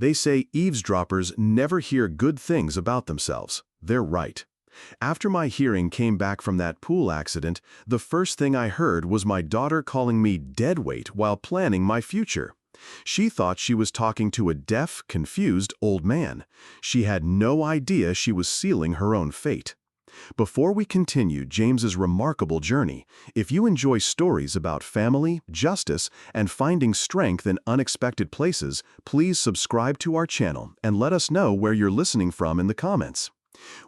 They say eavesdroppers never hear good things about themselves. They're right. After my hearing came back from that pool accident, the first thing I heard was my daughter calling me deadweight while planning my future. She thought she was talking to a deaf, confused old man. She had no idea she was sealing her own fate. Before we continue James's remarkable journey, if you enjoy stories about family, justice, and finding strength in unexpected places, please subscribe to our channel and let us know where you're listening from in the comments.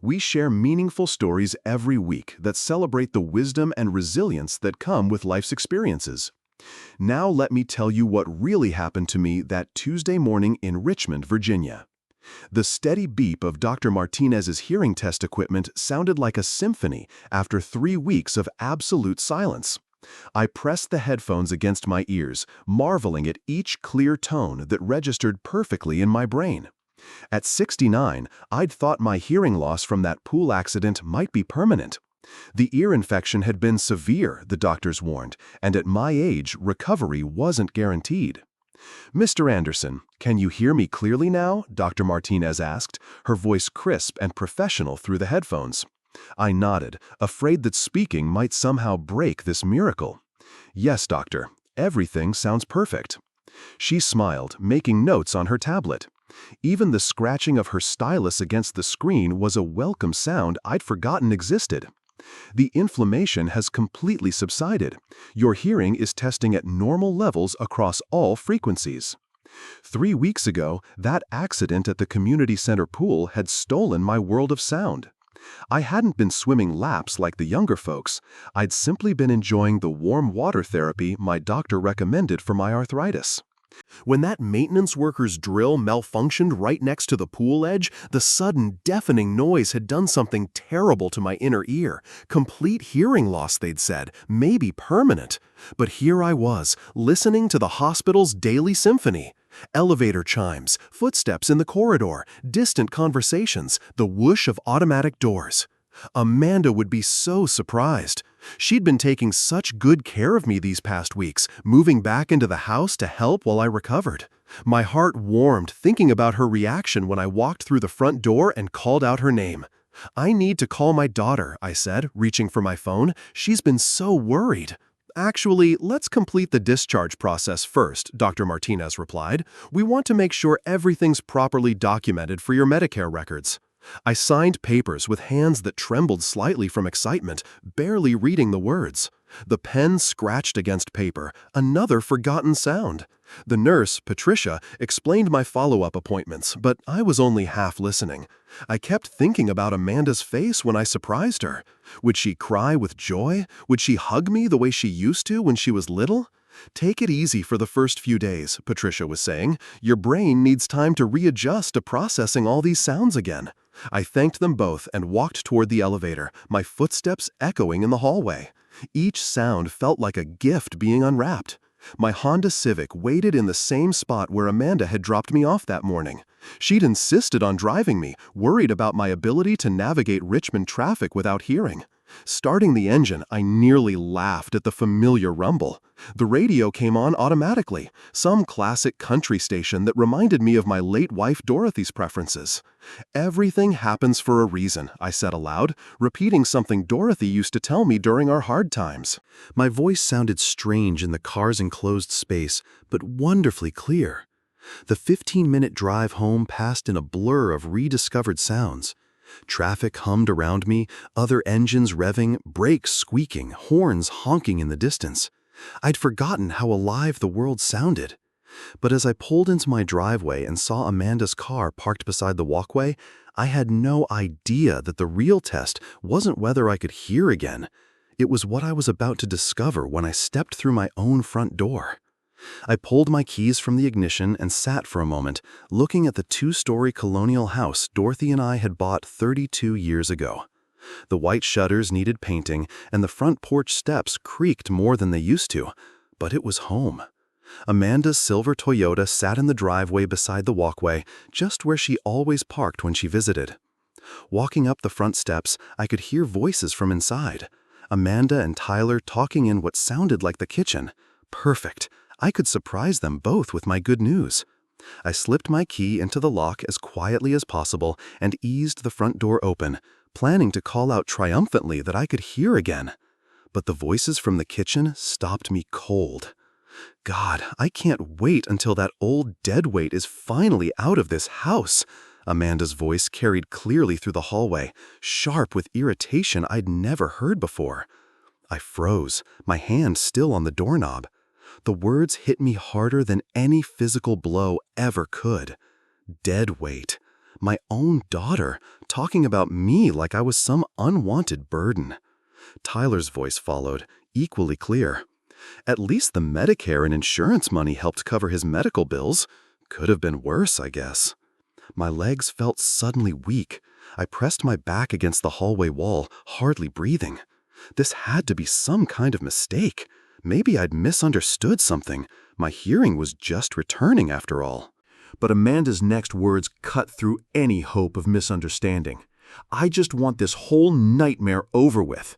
We share meaningful stories every week that celebrate the wisdom and resilience that come with life's experiences. Now let me tell you what really happened to me that Tuesday morning in Richmond, Virginia. The steady beep of Dr. Martinez's hearing test equipment sounded like a symphony after 3 weeks of absolute silence. I pressed the headphones against my ears, marveling at each clear tone that registered perfectly in my brain. At 69, I'd thought my hearing loss from that pool accident might be permanent. The ear infection had been severe, the doctors warned, and at my age, recovery wasn't guaranteed. "Mr. Anderson, can you hear me clearly now?" Dr. Martinez asked, her voice crisp and professional through the headphones. I nodded, afraid that speaking might somehow break this miracle. "Yes, doctor. Everything sounds perfect." She smiled, making notes on her tablet. Even the scratching of her stylus against the screen was a welcome sound I'd forgotten existed. "The inflammation has completely subsided. Your hearing is testing at normal levels across all frequencies." 3 weeks ago, that accident at the community center pool had stolen my world of sound. I hadn't been swimming laps like the younger folks. I'd simply been enjoying the warm water therapy my doctor recommended for my arthritis. When that maintenance worker's drill malfunctioned right next to the pool edge, the sudden deafening noise had done something terrible to my inner ear. Complete hearing loss, they'd said, maybe permanent. But here I was, listening to the hospital's daily symphony. Elevator chimes, footsteps in the corridor, distant conversations, the whoosh of automatic doors. Amanda would be so surprised. She'd been taking such good care of me these past weeks, moving back into the house to help while I recovered. My heart warmed thinking about her reaction when I walked through the front door and called out her name. "I need to call my daughter," I said, reaching for my phone. "She's been so worried." "Actually, let's complete the discharge process first," Dr. Martinez replied. "We want to make sure everything's properly documented for your Medicare records." I signed papers with hands that trembled slightly from excitement, barely reading the words. The pen scratched against paper, another forgotten sound. The nurse, Patricia, explained my follow-up appointments, but I was only half listening. I kept thinking about Amanda's face when I surprised her. Would she cry with joy? Would she hug me the way she used to when she was little? "Take it easy for the first few days," Patricia was saying. "Your brain needs time to readjust to processing all these sounds again." I thanked them both and walked toward the elevator, my footsteps echoing in the hallway. Each sound felt like a gift being unwrapped. My Honda Civic waited in the same spot where Amanda had dropped me off that morning. She'd insisted on driving me, worried about my ability to navigate Richmond traffic without hearing. Starting the engine, I nearly laughed at the familiar rumble. The radio came on automatically, some classic country station that reminded me of my late wife Dorothy's preferences. "Everything happens for a reason," I said aloud, repeating something Dorothy used to tell me during our hard times. My voice sounded strange in the car's enclosed space, but wonderfully clear. The 15-minute drive home passed in a blur of rediscovered sounds. Traffic hummed around me, other engines revving, brakes squeaking, horns honking in the distance. I'd forgotten how alive the world sounded. But as I pulled into my driveway and saw Amanda's car parked beside the walkway, I had no idea that the real test wasn't whether I could hear again. It was what I was about to discover when I stepped through my own front door. I pulled my keys from the ignition and sat for a moment, looking at the 2-story colonial house Dorothy and I had bought 32 years ago. The white shutters needed painting, and the front porch steps creaked more than they used to, but it was home. Amanda's silver Toyota sat in the driveway beside the walkway, just where she always parked when she visited. Walking up the front steps, I could hear voices from inside. Amanda and Tyler talking in what sounded like the kitchen. Perfect. I could surprise them both with my good news. I slipped my key into the lock as quietly as possible and eased the front door open, planning to call out triumphantly that I could hear again. But the voices from the kitchen stopped me cold. God, I can't wait until that old deadweight is finally out of this house. Amanda's voice carried clearly through the hallway, sharp with irritation I'd never heard before. I froze, my hand still on the doorknob. The words hit me harder than any physical blow ever could. Deadweight. My own daughter, talking about me like I was some unwanted burden. Tyler's voice followed, equally clear. At least the Medicare and insurance money helped cover his medical bills. Could have been worse, I guess. My legs felt suddenly weak. I pressed my back against the hallway wall, hardly breathing. This had to be some kind of mistake. Maybe I'd misunderstood something. My hearing was just returning after all. But Amanda's next words cut through any hope of misunderstanding. I just want this whole nightmare over with.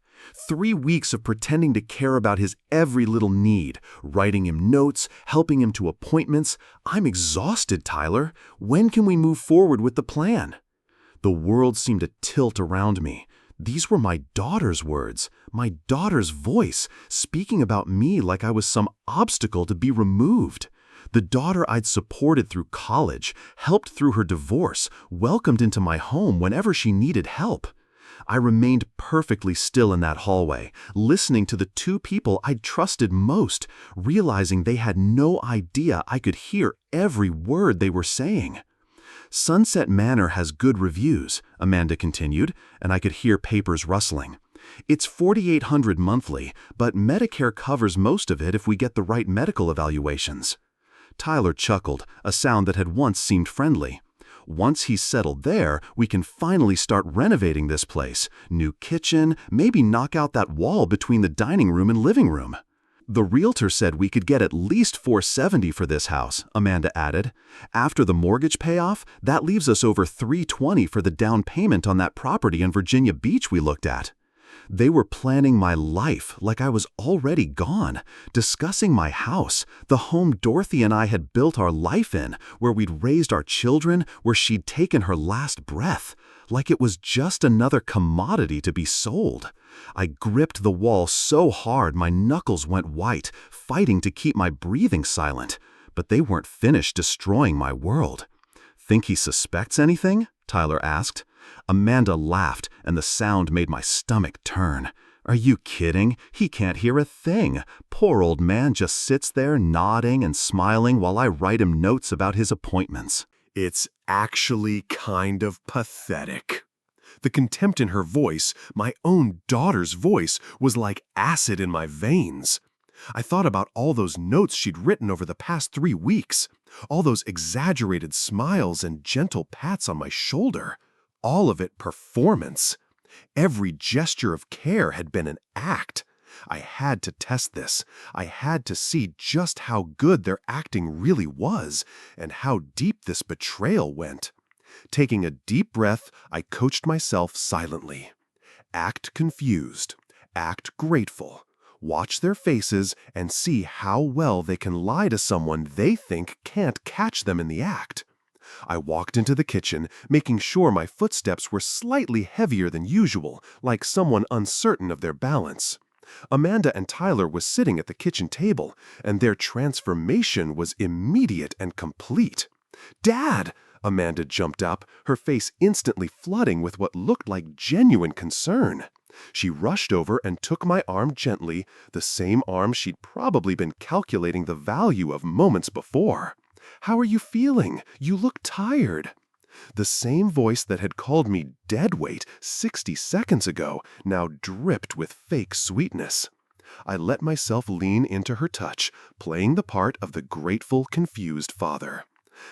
3 weeks of pretending to care about his every little need, writing him notes, helping him to appointments. I'm exhausted, Tyler. When can we move forward with the plan? The world seemed to tilt around me. These were my daughter's words, my daughter's voice, speaking about me like I was some obstacle to be removed. The daughter I'd supported through college, helped through her divorce, welcomed into my home whenever she needed help. I remained perfectly still in that hallway, listening to the 2 people I'd trusted most, realizing they had no idea I could hear every word they were saying. Sunset Manor has good reviews, Amanda continued, and I could hear papers rustling. It's $4,800 monthly, but Medicare covers most of it if we get the right medical evaluations. Tyler chuckled, a sound that had once seemed friendly. Once he's settled there, we can finally start renovating this place. New kitchen, maybe knock out that wall between the dining room and living room. The realtor said we could get at least $470 for this house, Amanda added. After the mortgage payoff, that leaves us over $320 for the down payment on that property in Virginia Beach we looked at. They were planning my life like I was already gone, discussing my house, the home Dorothy and I had built our life in, where we'd raised our children, where she'd taken her last breath, like it was just another commodity to be sold. I gripped the wall so hard my knuckles went white, fighting to keep my breathing silent, but they weren't finished destroying my world. "Think he suspects anything?" Tyler asked. Amanda laughed, and the sound made my stomach turn. "Are you kidding? He can't hear a thing. Poor old man just sits there nodding and smiling while I write him notes about his appointments." It's actually kind of pathetic. The contempt in her voice, my own daughter's voice, was like acid in my veins. I thought about all those notes she'd written over the past 3 weeks, all those exaggerated smiles and gentle pats on my shoulder. All of it performance. Every gesture of care had been an act. I had to test this. I had to see just how good their acting really was, and how deep this betrayal went. Taking a deep breath, I coached myself silently. Act confused. Act grateful. Watch their faces and see how well they can lie to someone they think can't catch them in the act. I walked into the kitchen, making sure my footsteps were slightly heavier than usual, like someone uncertain of their balance. Amanda and Tyler were sitting at the kitchen table, and their transformation was immediate and complete. "Dad!" Amanda jumped up, her face instantly flooding with what looked like genuine concern. She rushed over and took my arm gently, the same arm she'd probably been calculating the value of moments before. "How are you feeling? You look tired." The same voice that had called me deadweight 60 seconds ago now dripped with fake sweetness. I let myself lean into her touch, playing the part of the grateful, confused father.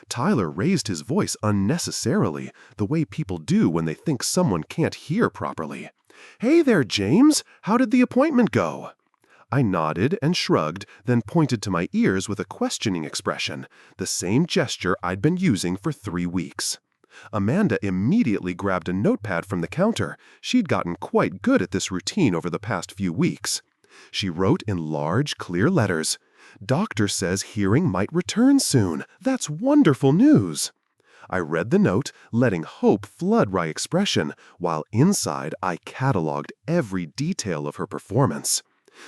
Tyler raised his voice unnecessarily, the way people do when they think someone can't hear properly. "Hey there, James! How did the appointment go?" I nodded and shrugged, then pointed to my ears with a questioning expression, the same gesture I'd been using for 3 weeks. Amanda immediately grabbed a notepad from the counter. She'd gotten quite good at this routine over the past few weeks. She wrote in large, clear letters, Doctor says hearing might return soon. That's wonderful news. I read the note, letting hope flood my expression, while inside I cataloged every detail of her performance.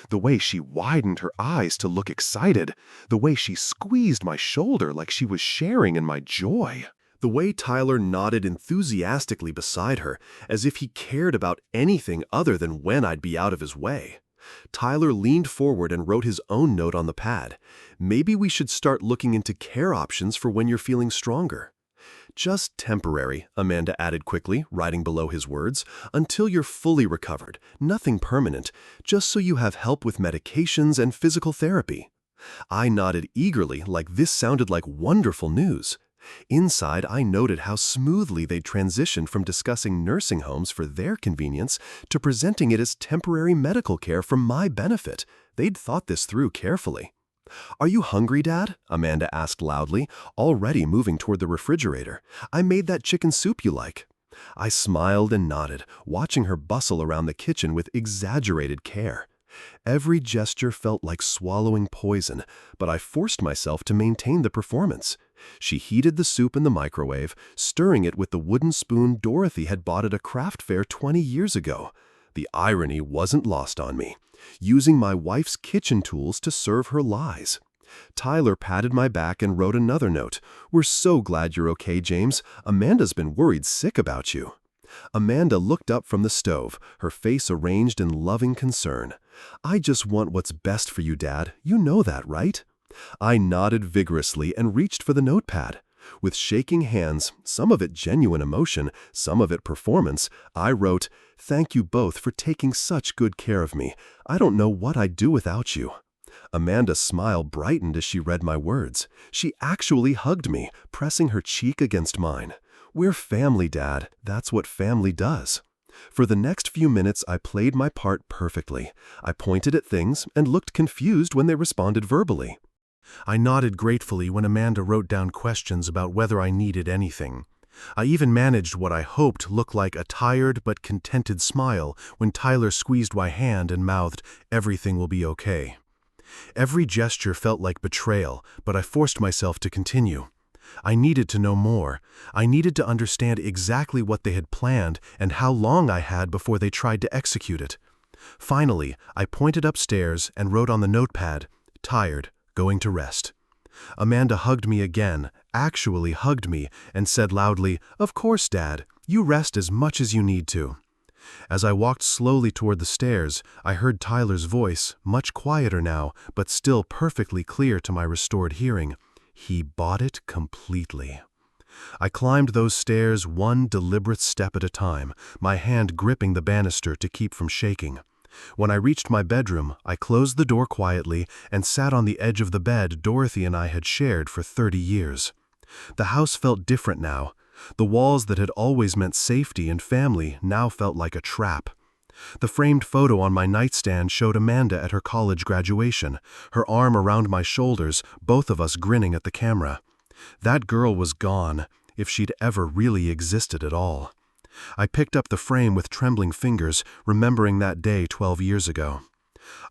The way she widened her eyes to look excited, the way she squeezed my shoulder like she was sharing in my joy, the way Tyler nodded enthusiastically beside her, as if he cared about anything other than when I'd be out of his way. Tyler leaned forward and wrote his own note on the pad. Maybe we should start looking into care options for when you're feeling stronger. Just temporary, Amanda added quickly, writing below his words, until you're fully recovered, nothing permanent, just so you have help with medications and physical therapy. I nodded eagerly, like this sounded like wonderful news. Inside, I noted how smoothly they'd transitioned from discussing nursing homes for their convenience to presenting it as temporary medical care for my benefit. They'd thought this through carefully. "Are you hungry, Dad?" Amanda asked loudly, already moving toward the refrigerator. "I made that chicken soup you like." I smiled and nodded, watching her bustle around the kitchen with exaggerated care. Every gesture felt like swallowing poison, but I forced myself to maintain the performance. She heated the soup in the microwave, stirring it with the wooden spoon Dorothy had bought at a craft fair 20 years ago. The irony wasn't lost on me. Using my wife's kitchen tools to serve her lies. Tyler patted my back and wrote another note. "We're so glad you're okay, James. Amanda's been worried sick about you." Amanda looked up from the stove, her face arranged in loving concern. "I just want what's best for you, Dad. You know that, right?" I nodded vigorously and reached for the notepad. With shaking hands, some of it genuine emotion, some of it performance, I wrote, "Thank you both for taking such good care of me. I don't know what I'd do without you." Amanda's smile brightened as she read my words. She actually hugged me, pressing her cheek against mine. "We're family, Dad. That's what family does." For the next few minutes, I played my part perfectly. I pointed at things and looked confused when they responded verbally. I nodded gratefully when Amanda wrote down questions about whether I needed anything. I even managed what I hoped looked like a tired but contented smile when Tyler squeezed my hand and mouthed, "Everything will be okay." Every gesture felt like betrayal, but I forced myself to continue. I needed to know more. I needed to understand exactly what they had planned and how long I had before they tried to execute it. Finally, I pointed upstairs and wrote on the notepad, "Tired, going to rest." Amanda hugged me again, actually hugged me, and said loudly, "Of course, Dad. You rest as much as you need to." As I walked slowly toward the stairs, I heard Tyler's voice, much quieter now, but still perfectly clear to my restored hearing. He bought it completely. I climbed those stairs one deliberate step at a time, my hand gripping the banister to keep from shaking. When I reached my bedroom, I closed the door quietly and sat on the edge of the bed Dorothy and I had shared for 30 years. The house felt different now. The walls that had always meant safety and family now felt like a trap. The framed photo on my nightstand showed Amanda at her college graduation, her arm around my shoulders, both of us grinning at the camera. That girl was gone, if she'd ever really existed at all. I picked up the frame with trembling fingers, remembering that day 12 years ago.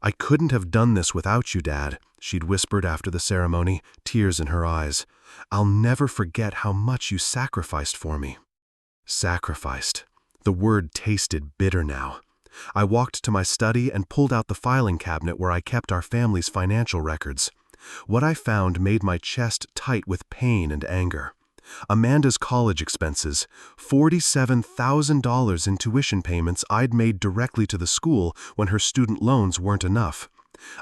"I couldn't have done this without you, Dad," she'd whispered after the ceremony, tears in her eyes. "I'll never forget how much you sacrificed for me." Sacrificed. The word tasted bitter now. I walked to my study and pulled out the filing cabinet where I kept our family's financial records. What I found made my chest tight with pain and anger. Amanda's college expenses, $47,000 in tuition payments I'd made directly to the school when her student loans weren't enough.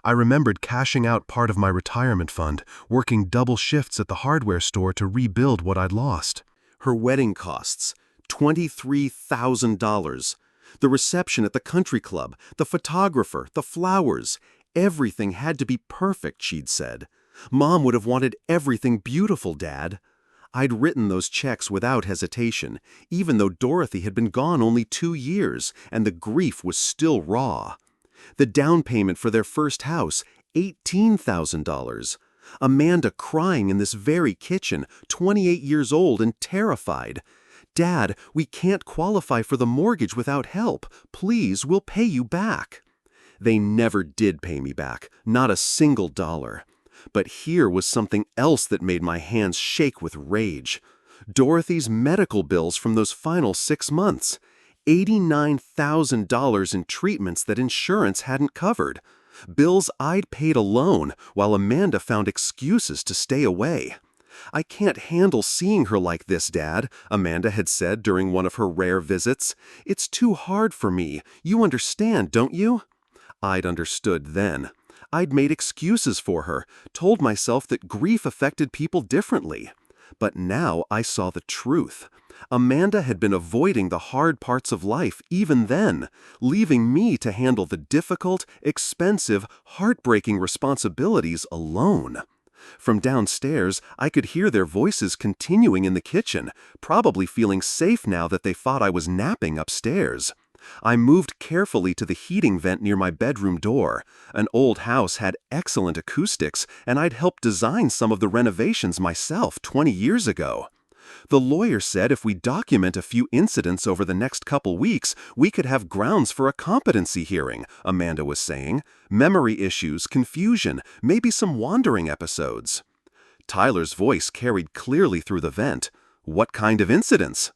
I remembered cashing out part of my retirement fund, working double shifts at the hardware store to rebuild what I'd lost. Her wedding costs, $23,000. The reception at the country club, the photographer, the flowers. Everything had to be perfect, she'd said. "Mom would have wanted everything beautiful, Dad." I'd written those checks without hesitation, even though Dorothy had been gone only 2 years, and the grief was still raw. The down payment for their first house, $18,000. Amanda crying in this very kitchen, 28 years old and terrified. "Dad, we can't qualify for the mortgage without help. Please, we'll pay you back." They never did pay me back, not a single dollar. But here was something else that made my hands shake with rage. Dorothy's medical bills from those final 6 months. $89,000 in treatments that insurance hadn't covered. Bills I'd paid alone while Amanda found excuses to stay away. "I can't handle seeing her like this, Dad," Amanda had said during one of her rare visits. "It's too hard for me. You understand, don't you?" I'd understood then. I'd made excuses for her, told myself that grief affected people differently. But now I saw the truth. Amanda had been avoiding the hard parts of life even then, leaving me to handle the difficult, expensive, heartbreaking responsibilities alone. From downstairs, I could hear their voices continuing in the kitchen, probably feeling safe now that they thought I was napping upstairs. I moved carefully to the heating vent near my bedroom door. An old house had excellent acoustics, and I'd helped design some of the renovations myself 20 years ago. The lawyer said if we document a few incidents over the next couple weeks, we could have grounds for a competency hearing, Amanda was saying. Memory issues, confusion, maybe some wandering episodes. Tyler's voice carried clearly through the vent. "What kind of incidents?"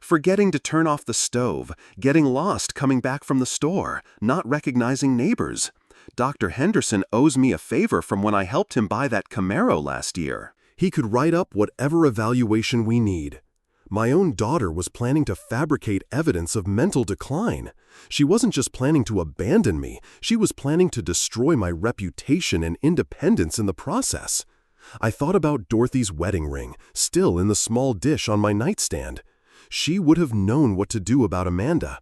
"Forgetting to turn off the stove, getting lost coming back from the store, not recognizing neighbors. Dr. Henderson owes me a favor from when I helped him buy that Camaro last year." He could write up whatever evaluation we need. My own daughter was planning to fabricate evidence of mental decline. She wasn't just planning to abandon me, she was planning to destroy my reputation and independence in the process. I thought about Dorothy's wedding ring, still in the small dish on my nightstand. She would have known what to do about Amanda.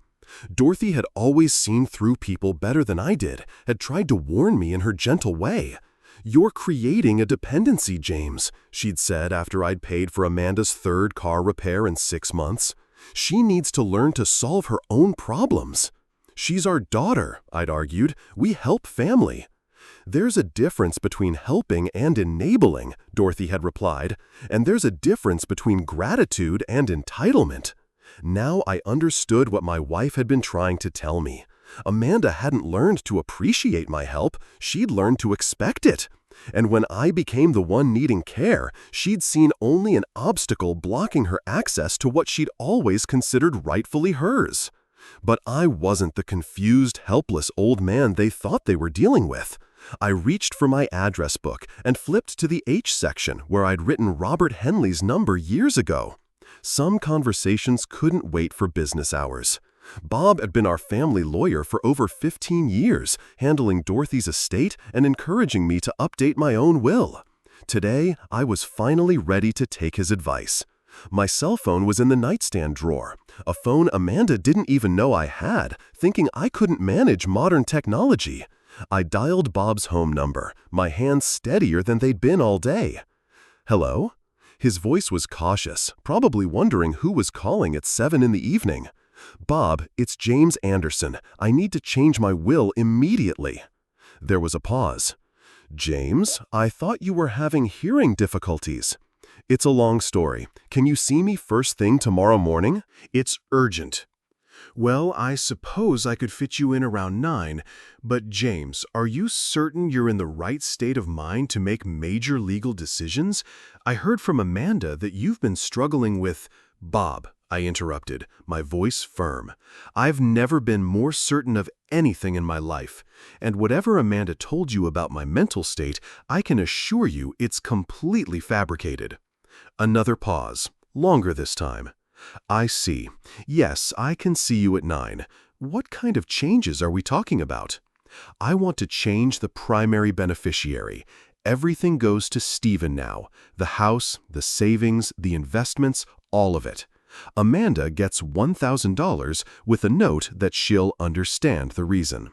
Dorothy had always seen through people better than I did, had tried to warn me in her gentle way. "You're creating a dependency, James," she'd said after I'd paid for Amanda's 3rd car repair in 6 months. "She needs to learn to solve her own problems." "She's our daughter," I'd argued. "We help family." "There's a difference between helping and enabling," Dorothy had replied, "and there's a difference between gratitude and entitlement." Now I understood what my wife had been trying to tell me. Amanda hadn't learned to appreciate my help, she'd learned to expect it. And when I became the one needing care, she'd seen only an obstacle blocking her access to what she'd always considered rightfully hers. But I wasn't the confused, helpless old man they thought they were dealing with. I reached for my address book and flipped to the H section where I'd written Robert Henley's number years ago. Some conversations couldn't wait for business hours. Bob had been our family lawyer for over 15 years, handling Dorothy's estate and encouraging me to update my own will. Today, I was finally ready to take his advice. My cell phone was in the nightstand drawer, a phone Amanda didn't even know I had, thinking I couldn't manage modern technology. I dialed Bob's home number, my hands steadier than they'd been all day. "Hello?" His voice was cautious, probably wondering who was calling at 7 in the evening. "Bob, it's James Anderson. I need to change my will immediately." There was a pause. "James, I thought you were having hearing difficulties." "It's a long story. Can you see me first thing tomorrow morning?" "It's urgent." "Well, I suppose I could fit you in around 9, but James, are you certain you're in the right state of mind to make major legal decisions? I heard from Amanda that you've been struggling with—" "Bob," I interrupted, my voice firm. "I've never been more certain of anything in my life, and whatever Amanda told you about my mental state, I can assure you it's completely fabricated." Another pause, longer this time. "I see. Yes, I can see you at 9. What kind of changes are we talking about?" "I want to change the primary beneficiary. Everything goes to Stephen now. The house, the savings, the investments, all of it. Amanda gets $1,000 with a note that she'll understand the reason."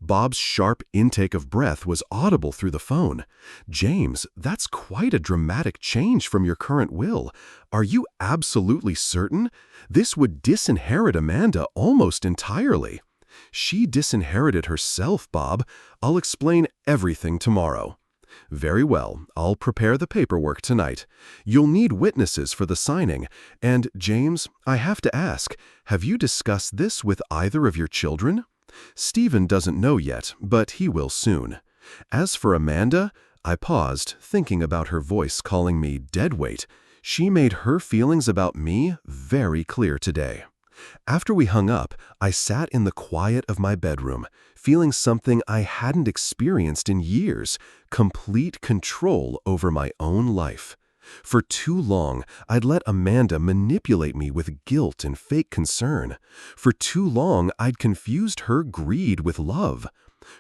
Bob's sharp intake of breath was audible through the phone. "James, that's quite a dramatic change from your current will. Are you absolutely certain? This would disinherit Amanda almost entirely." "She disinherited herself, Bob. I'll explain everything tomorrow." "Very well, I'll prepare the paperwork tonight. You'll need witnesses for the signing. And, James, I have to ask, have you discussed this with either of your children?" "Stephen doesn't know yet, but he will soon. As for Amanda, I paused, thinking about her voice calling me deadweight. She made her feelings about me very clear today. After we hung up, I sat in the quiet of my bedroom, feeling something I hadn't experienced in years: complete control over my own life. For too long, I'd let Amanda manipulate me with guilt and fake concern. For too long, I'd confused her greed with love.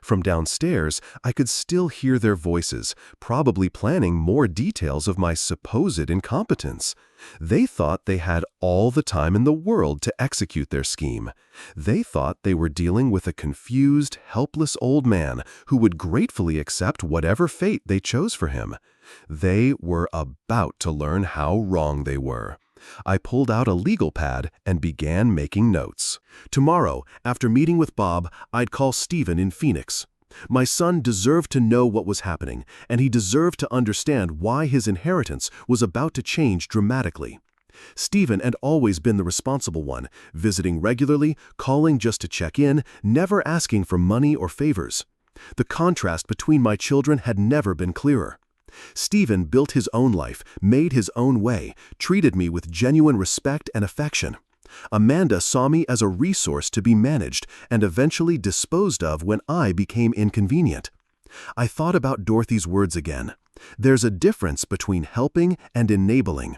From downstairs, I could still hear their voices, probably planning more details of my supposed incompetence. They thought they had all the time in the world to execute their scheme. They thought they were dealing with a confused, helpless old man who would gratefully accept whatever fate they chose for him. They were about to learn how wrong they were. I pulled out a legal pad and began making notes. Tomorrow, after meeting with Bob, I'd call Stephen in Phoenix. My son deserved to know what was happening, and he deserved to understand why his inheritance was about to change dramatically. Stephen had always been the responsible one, visiting regularly, calling just to check in, never asking for money or favors. The contrast between my children had never been clearer. Stephen built his own life, made his own way, treated me with genuine respect and affection. Amanda saw me as a resource to be managed and eventually disposed of when I became inconvenient. I thought about Dorothy's words again. There's a difference between helping and enabling.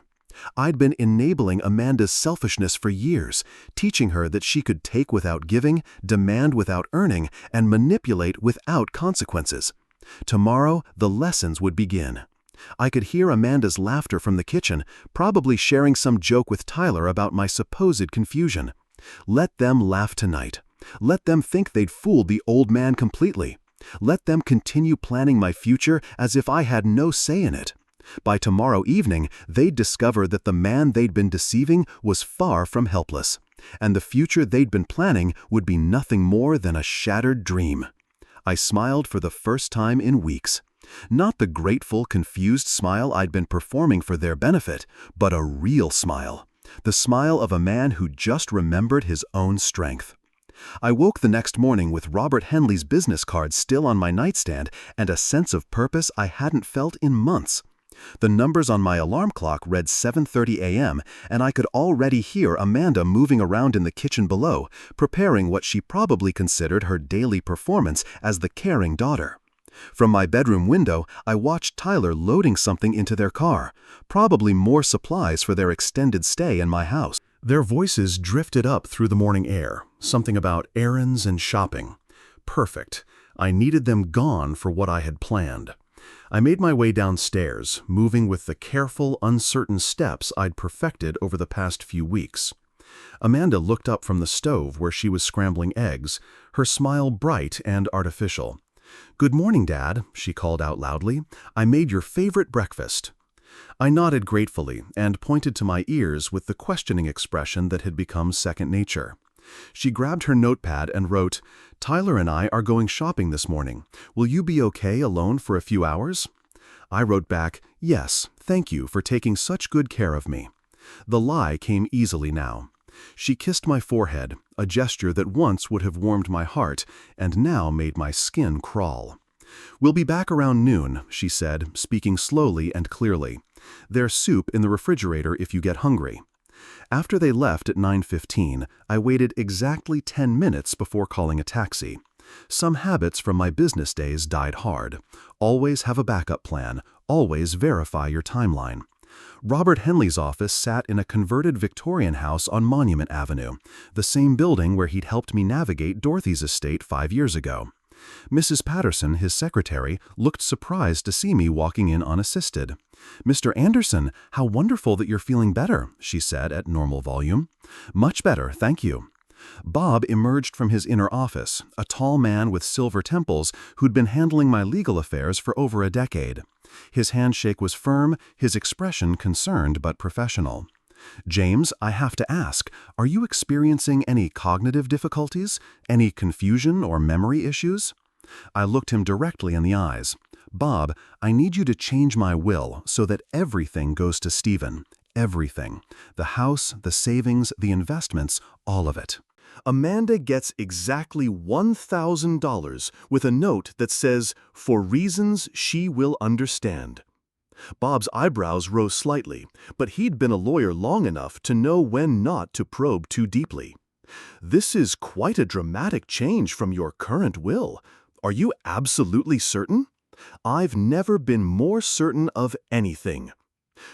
I'd been enabling Amanda's selfishness for years, teaching her that she could take without giving, demand without earning, and manipulate without consequences. Tomorrow, the lessons would begin. I could hear Amanda's laughter from the kitchen, probably sharing some joke with Tyler about my supposed confusion. Let them laugh tonight. Let them think they'd fooled the old man completely. Let them continue planning my future as if I had no say in it. By tomorrow evening, they'd discover that the man they'd been deceiving was far from helpless, and the future they'd been planning would be nothing more than a shattered dream. I smiled for the first time in weeks. Not the grateful, confused smile I'd been performing for their benefit, but a real smile. The smile of a man who just remembered his own strength. I woke the next morning with Robert Henley's business card still on my nightstand and a sense of purpose I hadn't felt in months. The numbers on my alarm clock read 7:30 a.m., and I could already hear Amanda moving around in the kitchen below, preparing what she probably considered her daily performance as the caring daughter. From my bedroom window, I watched Tyler loading something into their car, probably more supplies for their extended stay in my house. Their voices drifted up through the morning air, something about errands and shopping. Perfect. I needed them gone for what I had planned. I made my way downstairs, moving with the careful, uncertain steps I'd perfected over the past few weeks. Amanda looked up from the stove where she was scrambling eggs, her smile bright and artificial. "Good morning, Dad," she called out loudly. "I made your favorite breakfast." I nodded gratefully and pointed to my ears with the questioning expression that had become second nature. She grabbed her notepad and wrote, "Tyler and I are going shopping this morning. Will you be okay alone for a few hours?" I wrote back, "Yes, thank you for taking such good care of me." The lie came easily now. She kissed my forehead, a gesture that once would have warmed my heart and now made my skin crawl. "We'll be back around noon," she said, speaking slowly and clearly. "There's soup in the refrigerator if you get hungry." After they left at 9:15, I waited exactly 10 minutes before calling a taxi. Some habits from my business days died hard. Always have a backup plan. Always verify your timeline. Robert Henley's office sat in a converted Victorian house on Monument Avenue, the same building where he'd helped me navigate Dorothy's estate 5 years ago. Mrs. Patterson, his secretary, looked surprised to see me walking in unassisted. "Mr. Anderson, how wonderful that you're feeling better," she said at normal volume. "Much better, thank you." Bob emerged from his inner office, a tall man with silver temples who'd been handling my legal affairs for over a decade. His handshake was firm, his expression concerned but professional. "James, I have to ask, are you experiencing any cognitive difficulties? Any confusion or memory issues?" I looked him directly in the eyes. "Bob, I need you to change my will so that everything goes to Stephen. Everything. The house, the savings, the investments, all of it." Amanda gets exactly $1,000 with a note that says, "For reasons she will understand." Bob's eyebrows rose slightly, but he'd been a lawyer long enough to know when not to probe too deeply. "This is quite a dramatic change from your current will. Are you absolutely certain?" "I've never been more certain of anything."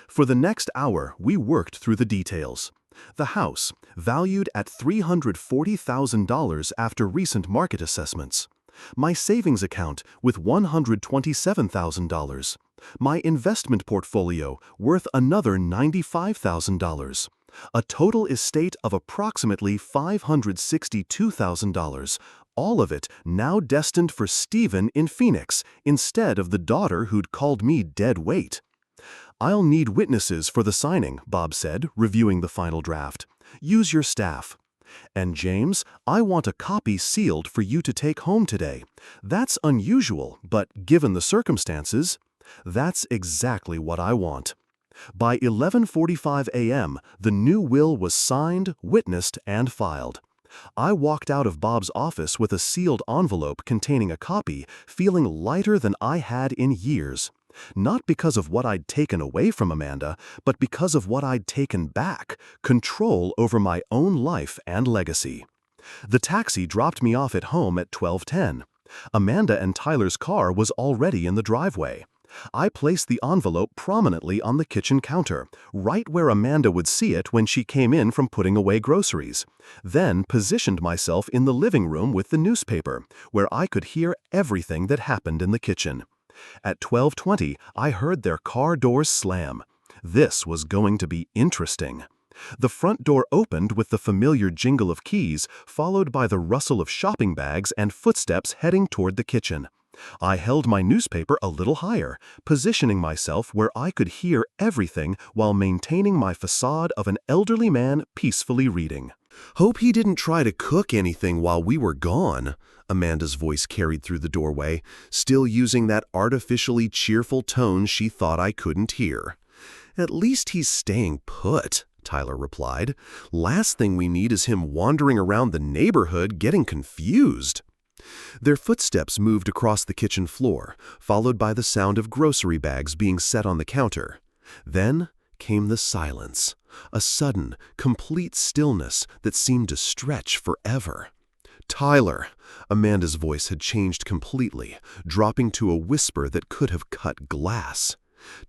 For the next hour, we worked through the details. The house, valued at $340,000 after recent market assessments. My savings account with $127,000. My investment portfolio worth another $95,000. A total estate of approximately $562,000, all of it now destined for Stephen in Phoenix instead of the daughter who'd called me dead weight. "I'll need witnesses for the signing," Bob said, reviewing the final draft. "Use your staff. And James, I want a copy sealed for you to take home today. That's unusual, but given the circumstances, that's exactly what I want." By 11:45 a.m., the new will was signed, witnessed, and filed. I walked out of Bob's office with a sealed envelope containing a copy, feeling lighter than I had in years. Not because of what I'd taken away from Amanda, but because of what I'd taken back, control over my own life and legacy. The taxi dropped me off at home at 12:10. Amanda and Tyler's car was already in the driveway. I placed the envelope prominently on the kitchen counter, right where Amanda would see it when she came in from putting away groceries. Then positioned myself in the living room with the newspaper, where I could hear everything that happened in the kitchen. At 12:20, I heard their car doors slam. This was going to be interesting. The front door opened with the familiar jingle of keys, followed by the rustle of shopping bags and footsteps heading toward the kitchen. I held my newspaper a little higher, positioning myself where I could hear everything while maintaining my facade of an elderly man peacefully reading. "Hope he didn't try to cook anything while we were gone," Amanda's voice carried through the doorway, still using that artificially cheerful tone she thought I couldn't hear. "At least he's staying put," Tyler replied. "Last thing we need is him wandering around the neighborhood getting confused." Their footsteps moved across the kitchen floor, followed by the sound of grocery bags being set on the counter. Then came the silence, a sudden, complete stillness that seemed to stretch forever. "Tyler," Amanda's voice had changed completely, dropping to a whisper that could have cut glass.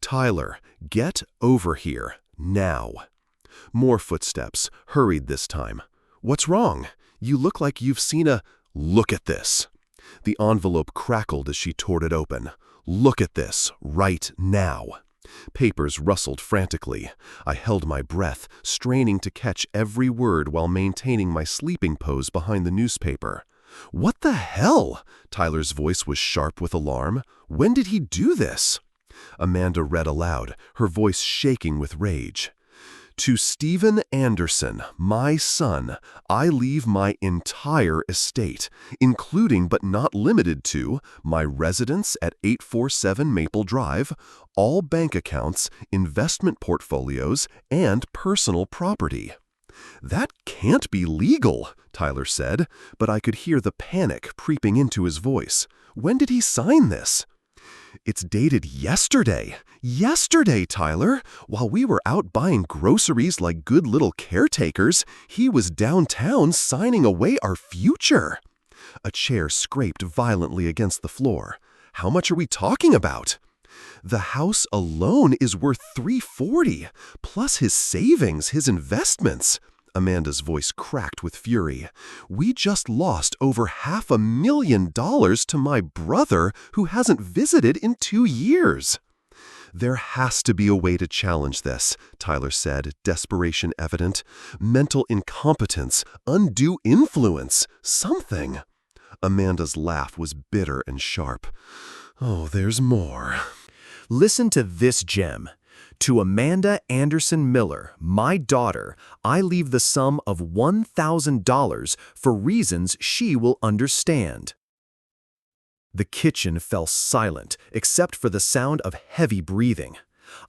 "Tyler, get over here, now." More footsteps, hurried this time. "What's wrong? You look like you've seen a—" "Look at this." The envelope crackled as she tore it open. "Look at this, right now." Papers rustled frantically. I held my breath, straining to catch every word while maintaining my sleeping pose behind the newspaper. "What the hell?" Tyler's voice was sharp with alarm. "When did he do this?" Amanda read aloud, her voice shaking with rage. "To Stephen Anderson, my son, I leave my entire estate, including but not limited to my residence at 847 Maple Drive, all bank accounts, investment portfolios, and personal property." "That can't be legal," Tyler said, but I could hear the panic creeping into his voice. "When did he sign this?" "It's dated yesterday. Yesterday, Tyler. While we were out buying groceries like good little caretakers, he was downtown signing away our future." A chair scraped violently against the floor. "How much are we talking about?" "The house alone is worth $340, plus his savings, his investments." Amanda's voice cracked with fury. "We just lost over $500,000 to my brother who hasn't visited in 2 years. "There has to be a way to challenge this," Tyler said, desperation evident. "Mental incompetence, undue influence, something." Amanda's laugh was bitter and sharp. "Oh, there's more." Listen to this gem. "To Amanda Anderson Miller, my daughter, I leave the sum of $1,000 for reasons she will understand." The kitchen fell silent, except for the sound of heavy breathing.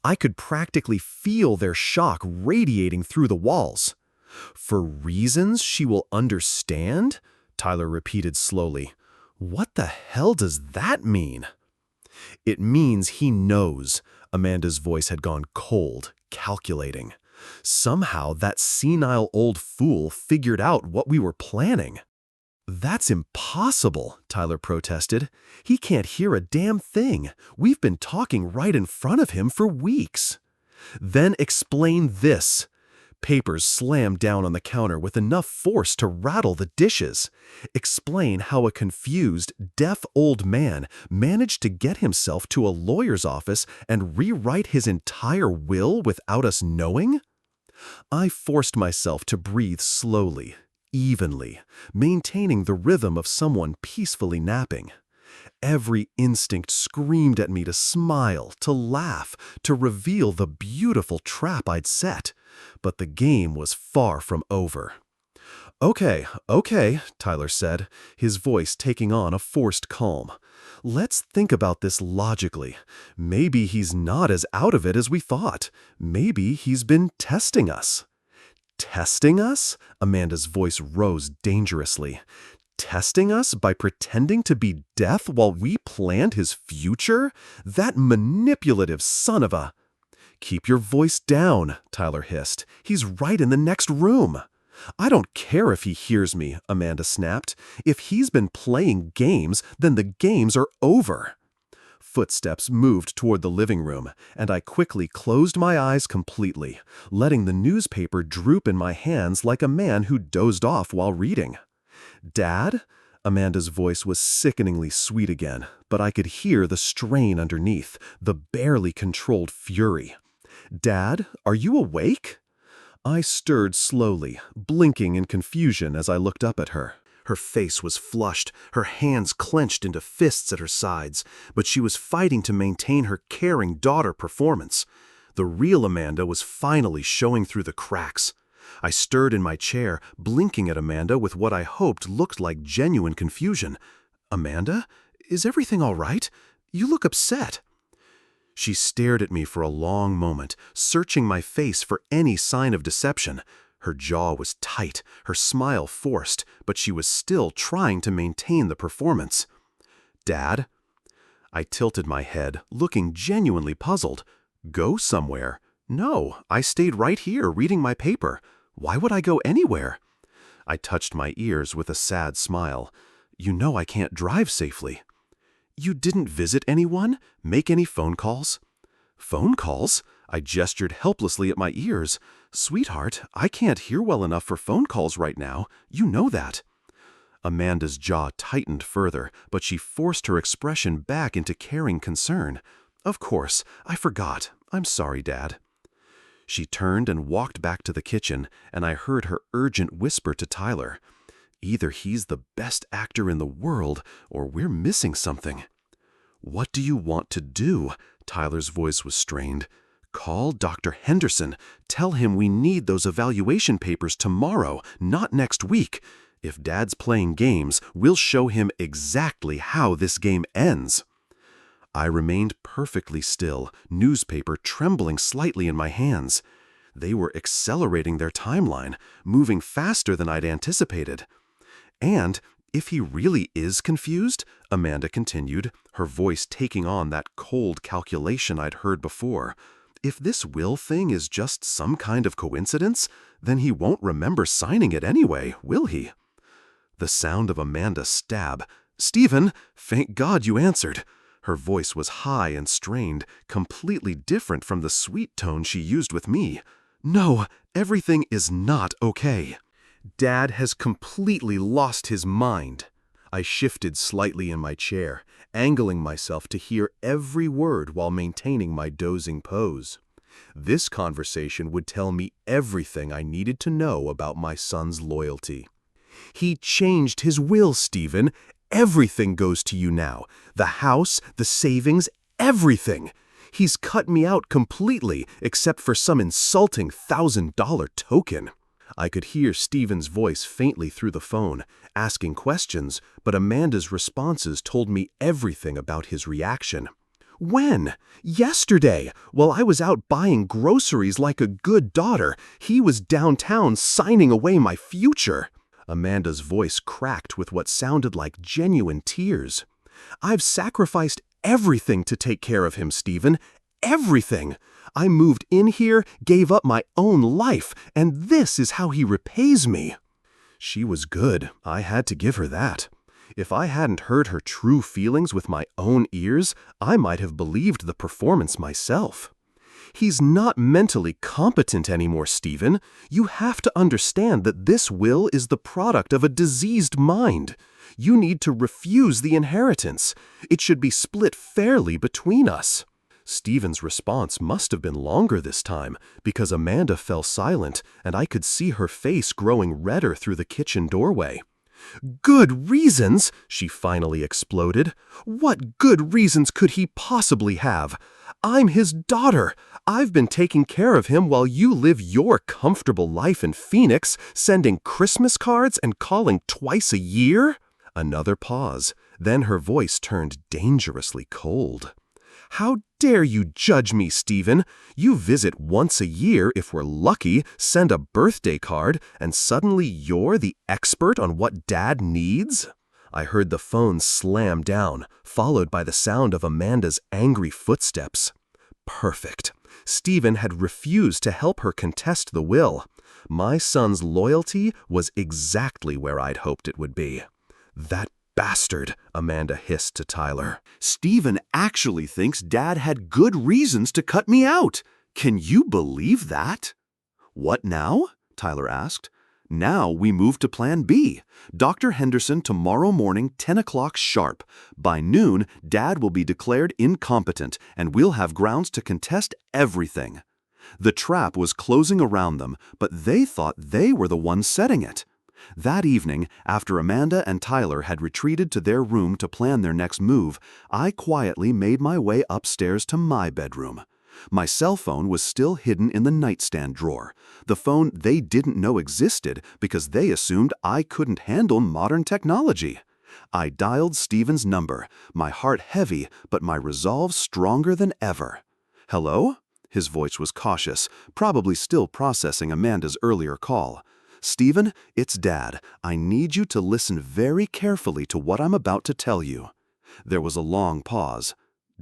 I could practically feel their shock radiating through the walls. For reasons she will understand? Tyler repeated slowly. What the hell does that mean? It means he knows. Amanda's voice had gone cold, calculating. Somehow that senile old fool figured out what we were planning. That's impossible, Tyler protested. He can't hear a damn thing. We've been talking right in front of him for weeks. Then explain this. Papers slammed down on the counter with enough force to rattle the dishes. Explain how a confused, deaf old man managed to get himself to a lawyer's office and rewrite his entire will without us knowing? I forced myself to breathe slowly, evenly, maintaining the rhythm of someone peacefully napping. Every instinct screamed at me to smile, to laugh, to reveal the beautiful trap I'd set. But the game was far from over. Okay, Tyler said, his voice taking on a forced calm. Let's think about this logically. Maybe he's not as out of it as we thought. Maybe he's been testing us. Testing us? Amanda's voice rose dangerously. Testing us by pretending to be death while we planned his future? That manipulative son of a... Keep your voice down, Tyler hissed. He's right in the next room. I don't care if he hears me, Amanda snapped. If he's been playing games, then the games are over. Footsteps moved toward the living room, and I quickly closed my eyes completely, letting the newspaper droop in my hands like a man who dozed off while reading. Dad? Amanda's voice was sickeningly sweet again, but I could hear the strain underneath, the barely controlled fury. Dad, are you awake? I stirred slowly, blinking in confusion as I looked up at her. Her face was flushed, her hands clenched into fists at her sides, but she was fighting to maintain her caring daughter performance. The real Amanda was finally showing through the cracks. I stirred in my chair, blinking at Amanda with what I hoped looked like genuine confusion. Amanda? Is everything all right? You look upset. She stared at me for a long moment, searching my face for any sign of deception. Her jaw was tight, her smile forced, but she was still trying to maintain the performance. Dad? I tilted my head, looking genuinely puzzled. Go somewhere? No, I stayed right here reading my paper. Why would I go anywhere? I touched my ears with a sad smile. You know I can't drive safely. You didn't visit anyone? Make any phone calls? Phone calls? I gestured helplessly at my ears. Sweetheart, I can't hear well enough for phone calls right now. You know that. Amanda's jaw tightened further, but she forced her expression back into caring concern. Of course, I forgot. I'm sorry, Dad. She turned and walked back to the kitchen, and I heard her urgent whisper to Tyler. Either he's the best actor in the world, or we're missing something. What do you want to do? Tyler's voice was strained. Call Dr. Henderson. Tell him we need those evaluation papers tomorrow, not next week. If Dad's playing games, we'll show him exactly how this game ends. I remained perfectly still, newspaper trembling slightly in my hands. They were accelerating their timeline, moving faster than I'd anticipated. And if he really is confused, Amanda continued, her voice taking on that cold calculation I'd heard before, if this will thing is just some kind of coincidence, then he won't remember signing it anyway, will he? The sound of Amanda's stab. Stephen, thank God you answered. Her voice was high and strained, completely different from the sweet tone she used with me. No, everything is not okay. Dad has completely lost his mind. I shifted slightly in my chair, angling myself to hear every word while maintaining my dozing pose. This conversation would tell me everything I needed to know about my son's loyalty. He changed his will, Stephen. Everything goes to you now. The house, the savings, everything. He's cut me out completely, except for some insulting $1,000 token. I could hear Stephen's voice faintly through the phone, asking questions, but Amanda's responses told me everything about his reaction. When? Yesterday, while I was out buying groceries like a good daughter, he was downtown signing away my future." Amanda's voice cracked with what sounded like genuine tears. "I've sacrificed everything to take care of him, Stephen. Everything. I moved in here, gave up my own life, and this is how he repays me." She was good. I had to give her that. If I hadn't heard her true feelings with my own ears, I might have believed the performance myself. "He's not mentally competent anymore, Stephen. You have to understand that this will is the product of a diseased mind. You need to refuse the inheritance. It should be split fairly between us." Stephen's response must have been longer this time, because Amanda fell silent and I could see her face growing redder through the kitchen doorway. "Good reasons?" she finally exploded. "What good reasons could he possibly have? I'm his daughter. I've been taking care of him while you live your comfortable life in Phoenix, sending Christmas cards and calling twice a year?" Another pause. Then her voice turned dangerously cold. "How dare you judge me, Stephen? You visit once a year if we're lucky, send a birthday card, and suddenly you're the expert on what Dad needs?" I heard the phone slam down, followed by the sound of Amanda's angry footsteps. Perfect. Stephen had refused to help her contest the will. My son's loyalty was exactly where I'd hoped it would be. "That bastard," Amanda hissed to Tyler. "Stephen actually thinks Dad had good reasons to cut me out. Can you believe that?" "What now?" Tyler asked. "Now we move to Plan B. Dr. Henderson tomorrow morning, 10 o'clock sharp. By noon, Dad will be declared incompetent, and we'll have grounds to contest everything." The trap was closing around them, but they thought they were the ones setting it. That evening, after Amanda and Tyler had retreated to their room to plan their next move, I quietly made my way upstairs to my bedroom. My cell phone was still hidden in the nightstand drawer, the phone they didn't know existed because they assumed I couldn't handle modern technology. I dialed Stephen's number, my heart heavy but my resolve stronger than ever. "Hello?" His voice was cautious, probably still processing Amanda's earlier call. "Stephen, it's Dad. I need you to listen very carefully to what I'm about to tell you." There was a long pause.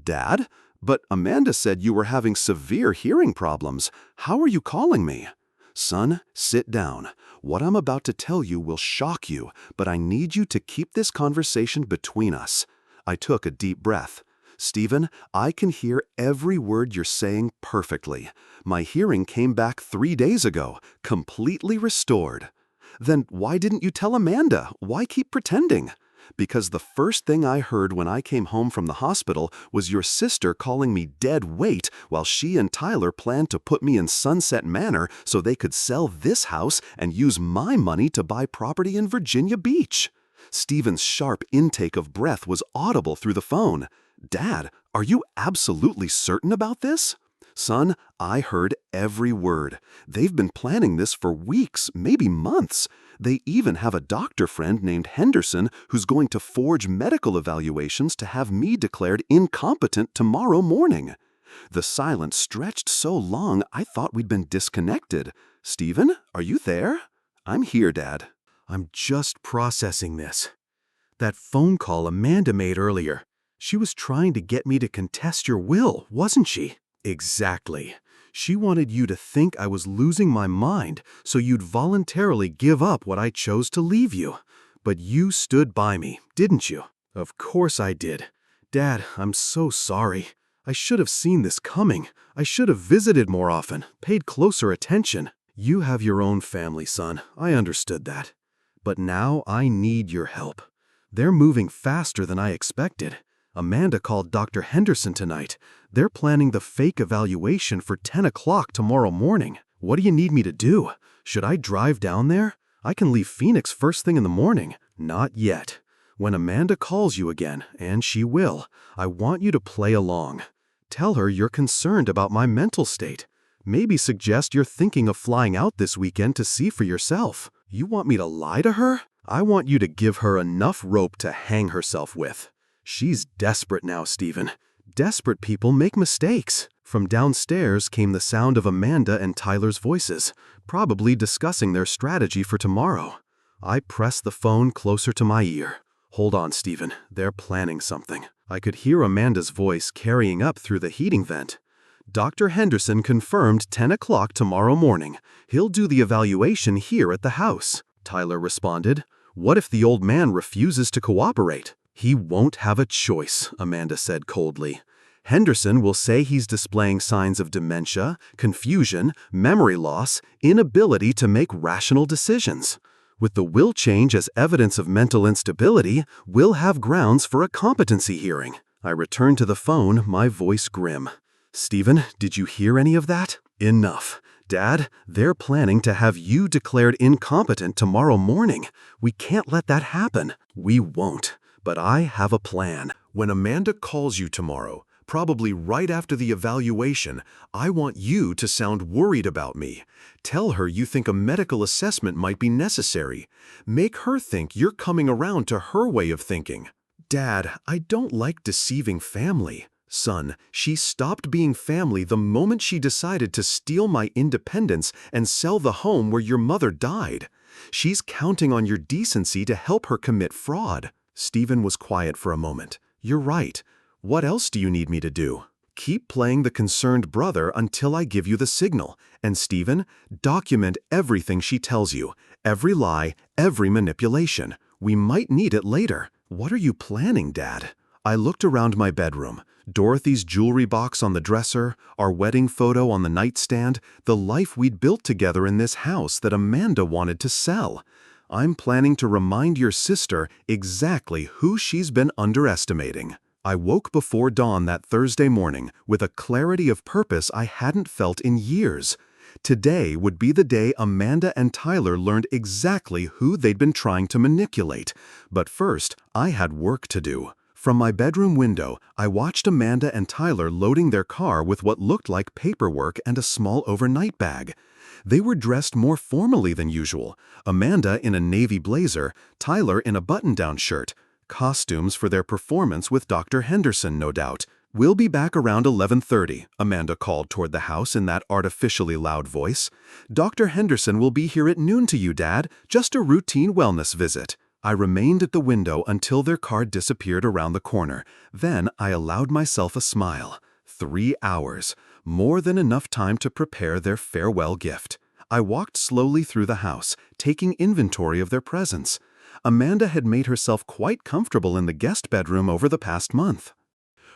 "Dad? But Amanda said you were having severe hearing problems. How are you calling me?" "Son, sit down. What I'm about to tell you will shock you, but I need you to keep this conversation between us." I took a deep breath. "Stephen, I can hear every word you're saying perfectly. My hearing came back 3 days ago, completely restored." "Then why didn't you tell Amanda? Why keep pretending?" "Because the first thing I heard when I came home from the hospital was your sister calling me dead weight while she and Tyler planned to put me in Sunset Manor so they could sell this house and use my money to buy property in Virginia Beach." Stephen's sharp intake of breath was audible through the phone. "Dad, are you absolutely certain about this?" "Son, I heard every word. They've been planning this for weeks, maybe months. They even have a doctor friend named Henderson who's going to forge medical evaluations to have me declared incompetent tomorrow morning." The silence stretched so long I thought we'd been disconnected. "Stephen, are you there?" "I'm here, Dad." "I'm just processing this. That phone call Amanda made earlier. She was trying to get me to contest your will, wasn't she?" "Exactly. She wanted you to think I was losing my mind, so you'd voluntarily give up what I chose to leave you. But you stood by me, didn't you?" "Of course I did. Dad, I'm so sorry. I should have seen this coming. I should have visited more often, paid closer attention. You have your own family, son. I understood that. But now I need your help. They're moving faster than I expected. Amanda called Dr. Henderson tonight. They're planning the fake evaluation for 10 o'clock tomorrow morning. What do you need me to do? Should I drive down there? I can leave Phoenix first thing in the morning." "Not yet. When Amanda calls you again, and she will, I want you to play along. Tell her you're concerned about my mental state. Maybe suggest you're thinking of flying out this weekend to see for yourself. You want me to lie to her? I want you to give her enough rope to hang herself with. She's desperate now, Stephen. Desperate people make mistakes. From downstairs came the sound of Amanda and Tyler's voices, probably discussing their strategy for tomorrow. I pressed the phone closer to my ear. Hold on, Stephen. They're planning something. I could hear Amanda's voice carrying up through the heating vent. Dr. Henderson confirmed 10 o'clock tomorrow morning. He'll do the evaluation here at the house. Tyler responded. What if the old man refuses to cooperate? He won't have a choice, Amanda said coldly. Henderson will say he's displaying signs of dementia, confusion, memory loss, inability to make rational decisions. With the will change as evidence of mental instability, we'll have grounds for a competency hearing. I returned to the phone, my voice grim. Stephen, did you hear any of that? Enough. Dad, they're planning to have you declared incompetent tomorrow morning. We can't let that happen. We won't. But I have a plan. When Amanda calls you tomorrow, probably right after the evaluation, I want you to sound worried about me. Tell her you think a medical assessment might be necessary. Make her think you're coming around to her way of thinking. Dad, I don't like deceiving family. Son, she stopped being family the moment she decided to steal my independence and sell the home where your mother died. She's counting on your decency to help her commit fraud. Stephen was quiet for a moment. You're right. What else do you need me to do? Keep playing the concerned brother until I give you the signal. And Stephen, document everything she tells you. Every lie, every manipulation. We might need it later. What are you planning, Dad? I looked around my bedroom. Dorothy's jewelry box on the dresser, our wedding photo on the nightstand, the life we'd built together in this house that Amanda wanted to sell. I'm planning to remind your sister exactly who she's been underestimating. I woke before dawn that Thursday morning with a clarity of purpose I hadn't felt in years. Today would be the day Amanda and Tyler learned exactly who they'd been trying to manipulate. But first, I had work to do. From my bedroom window, I watched Amanda and Tyler loading their car with what looked like paperwork and a small overnight bag. They were dressed more formally than usual. Amanda in a navy blazer, Tyler in a button-down shirt. Costumes for their performance with Dr. Henderson, no doubt. We'll be back around 11:30, Amanda called toward the house in that artificially loud voice. Dr. Henderson will be here at noon to you, Dad. Just a routine wellness visit. I remained at the window until their car disappeared around the corner. Then I allowed myself a smile. 3 hours. More than enough time to prepare their farewell gift. I walked slowly through the house, taking inventory of their presents. Amanda had made herself quite comfortable in the guest bedroom over the past month.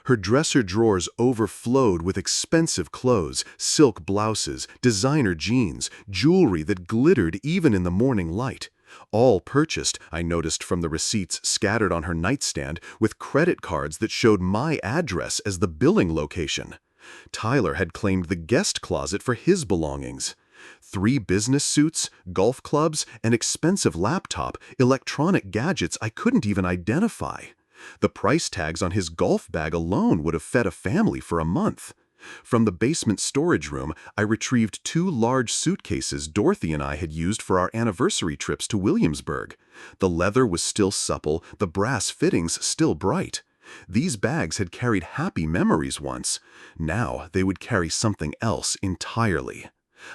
Her dresser drawers overflowed with expensive clothes, silk blouses, designer jeans, jewelry that glittered even in the morning light. All purchased, I noticed from the receipts scattered on her nightstand, with credit cards that showed my address as the billing location. Tyler had claimed the guest closet for his belongings. 3 business suits, golf clubs, an expensive laptop, electronic gadgets I couldn't even identify. The price tags on his golf bag alone would have fed a family for a month. From the basement storage room, I retrieved 2 large suitcases Dorothy and I had used for our anniversary trips to Williamsburg. The leather was still supple, the brass fittings still bright. These bags had carried happy memories once. Now they would carry something else entirely.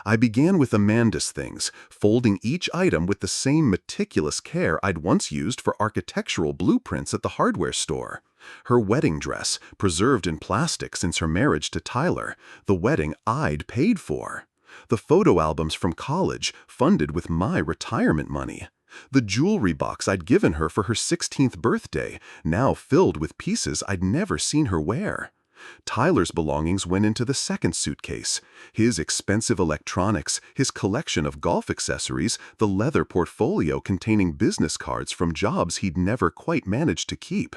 I began with Amanda's things, folding each item with the same meticulous care I'd once used for architectural blueprints at the hardware store. Her wedding dress, preserved in plastic since her marriage to Tyler, the wedding I'd paid for. The photo albums from college, funded with my retirement money. The jewelry box I'd given her for her 16th birthday, now filled with pieces I'd never seen her wear. Tyler's belongings went into the second suitcase. His expensive electronics, his collection of golf accessories, the leather portfolio containing business cards from jobs he'd never quite managed to keep.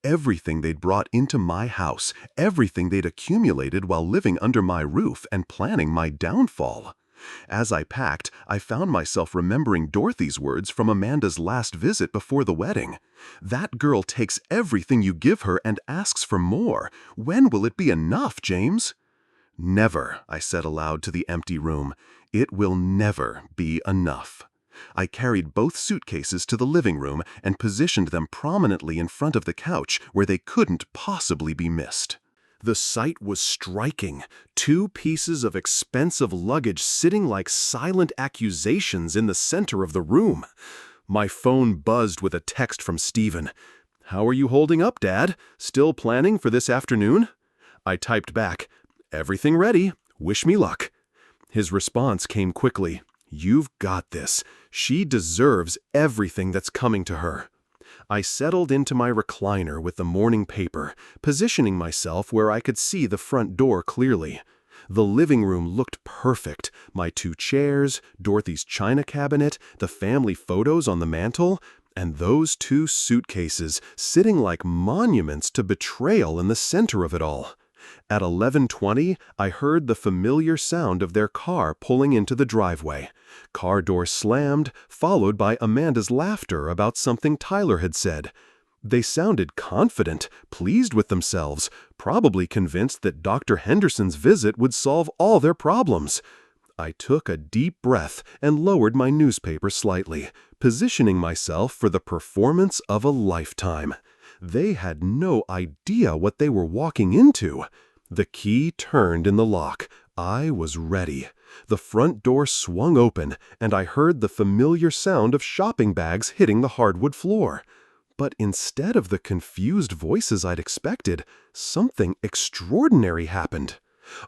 Everything they'd brought into my house, everything they'd accumulated while living under my roof and planning my downfall. As I packed, I found myself remembering Dorothy's words from Amanda's last visit before the wedding. That girl takes everything you give her and asks for more. When will it be enough, James? Never, I said aloud to the empty room. It will never be enough. I carried both suitcases to the living room and positioned them prominently in front of the couch where they couldn't possibly be missed. The sight was striking. 2 pieces of expensive luggage sitting like silent accusations in the center of the room. My phone buzzed with a text from Stephen. "How are you holding up, Dad? Still planning for this afternoon?" I typed back, "Everything ready. Wish me luck." His response came quickly. "You've got this. She deserves everything that's coming to her." I settled into my recliner with the morning paper, positioning myself where I could see the front door clearly. The living room looked perfect. My 2 chairs, Dorothy's china cabinet, the family photos on the mantel, and those 2 suitcases sitting like monuments to betrayal in the center of it all. At 11:20, I heard the familiar sound of their car pulling into the driveway. Car door slammed, followed by Amanda's laughter about something Tyler had said. They sounded confident, pleased with themselves, probably convinced that Dr. Henderson's visit would solve all their problems. I took a deep breath and lowered my newspaper slightly, positioning myself for the performance of a lifetime. They had no idea what they were walking into. The key turned in the lock. I was ready. The front door swung open, and I heard the familiar sound of shopping bags hitting the hardwood floor. But instead of the confused voices I'd expected, something extraordinary happened.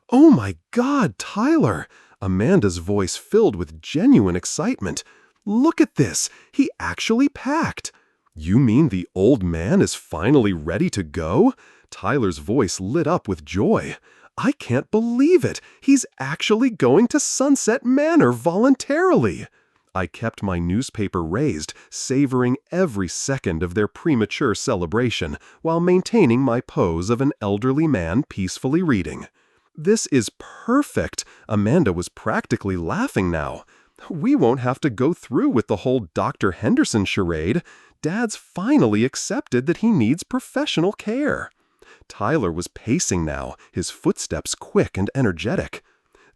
"Oh my God, Tyler!" Amanda's voice filled with genuine excitement. "Look at this! He actually packed!" "You mean the old man is finally ready to go?" Tyler's voice lit up with joy. "I can't believe it! He's actually going to Sunset Manor voluntarily!" I kept my newspaper raised, savoring every second of their premature celebration, while maintaining my pose of an elderly man peacefully reading. "This is perfect!" Amanda was practically laughing now. "We won't have to go through with the whole Dr. Henderson charade. Dad's finally accepted that he needs professional care." Tyler was pacing now, his footsteps quick and energetic.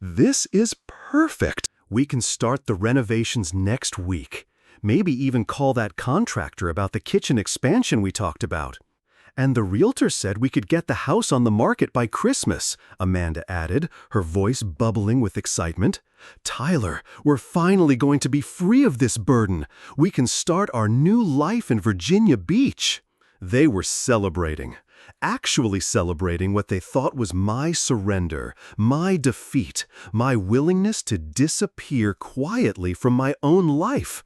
"This is perfect. We can start the renovations next week. Maybe even call that contractor about the kitchen expansion we talked about. And the realtor said we could get the house on the market by Christmas," Amanda added, her voice bubbling with excitement. "Tyler, we're finally going to be free of this burden. We can start our new life in Virginia Beach." They were celebrating. Actually celebrating what they thought was my surrender, my defeat, my willingness to disappear quietly from my own life.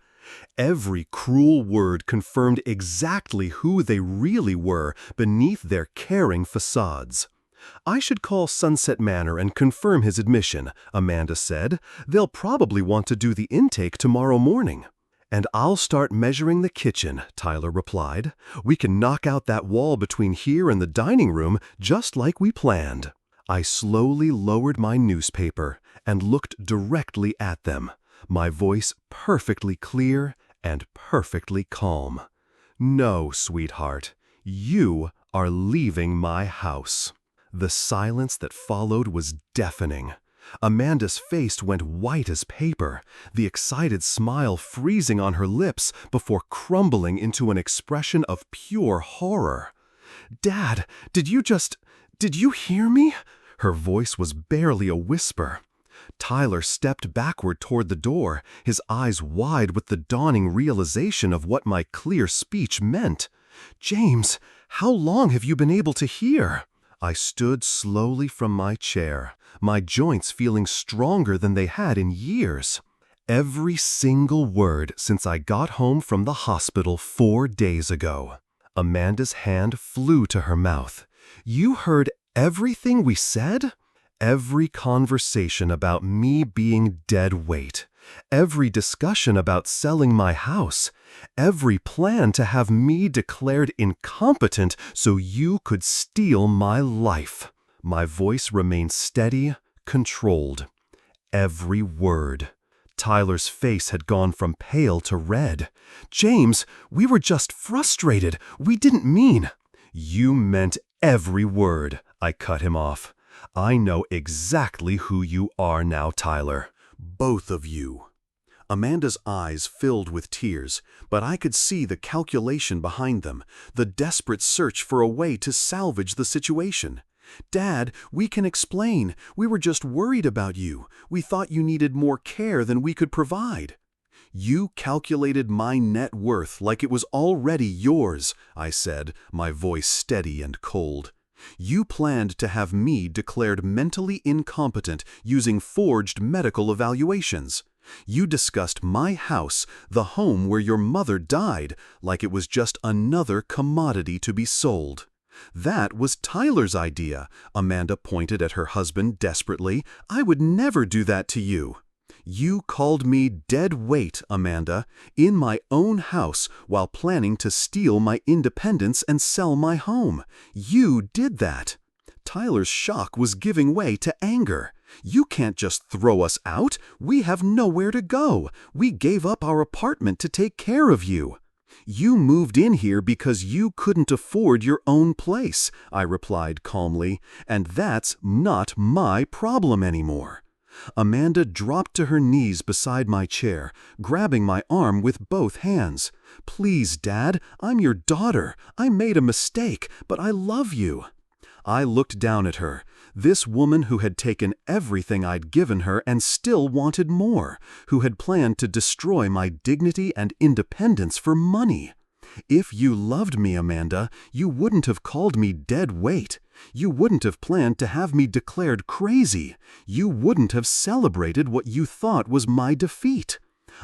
Every cruel word confirmed exactly who they really were beneath their caring facades. "I should call Sunset Manor and confirm his admission," Amanda said. "They'll probably want to do the intake tomorrow morning." "And I'll start measuring the kitchen," Tyler replied. "We can knock out that wall between here and the dining room just like we planned." I slowly lowered my newspaper and looked directly at them, my voice perfectly clear and perfectly calm. "No, sweetheart, you are leaving my house." The silence that followed was deafening. Amanda's face went white as paper, the excited smile freezing on her lips before crumbling into an expression of pure horror. "Dad, did you hear me?" Her voice was barely a whisper. Tyler stepped backward toward the door, his eyes wide with the dawning realization of what my clear speech meant. "James, how long have you been able to hear?" I stood slowly from my chair, my joints feeling stronger than they had in years. "Every single word since I got home from the hospital 4 days ago." Amanda's hand flew to her mouth. "You heard everything we said?" Every conversation about me being dead weight. Every discussion about selling my house. Every plan to have me declared incompetent so you could steal my life. My voice remained steady, controlled. Every word. Tyler's face had gone from pale to red. "James, we were just frustrated. We didn't mean—" "You meant every word," I cut him off. "I know exactly who you are now, Tyler. Both of you." Amanda's eyes filled with tears, but I could see the calculation behind them, the desperate search for a way to salvage the situation. "Dad, we can explain. We were just worried about you. We thought you needed more care than we could provide." "You calculated my net worth like it was already yours," I said, my voice steady and cold. "You planned to have me declared mentally incompetent using forged medical evaluations. You discussed my house, the home where your mother died, like it was just another commodity to be sold." "That was Tyler's idea," Amanda pointed at her husband desperately. "I would never do that to you." "You called me dead weight, Amanda, in my own house while planning to steal my independence and sell my home. You did that." Tyler's shock was giving way to anger. "You can't just throw us out. We have nowhere to go. We gave up our apartment to take care of you." "You moved in here because you couldn't afford your own place," I replied calmly, "and that's not my problem anymore." Amanda dropped to her knees beside my chair, grabbing my arm with both hands. "Please, Dad, I'm your daughter. I made a mistake, but I love you." I looked down at her, this woman who had taken everything I'd given her and still wanted more, who had planned to destroy my dignity and independence for money. "If you loved me, Amanda, you wouldn't have called me dead weight. You wouldn't have planned to have me declared crazy. You wouldn't have celebrated what you thought was my defeat."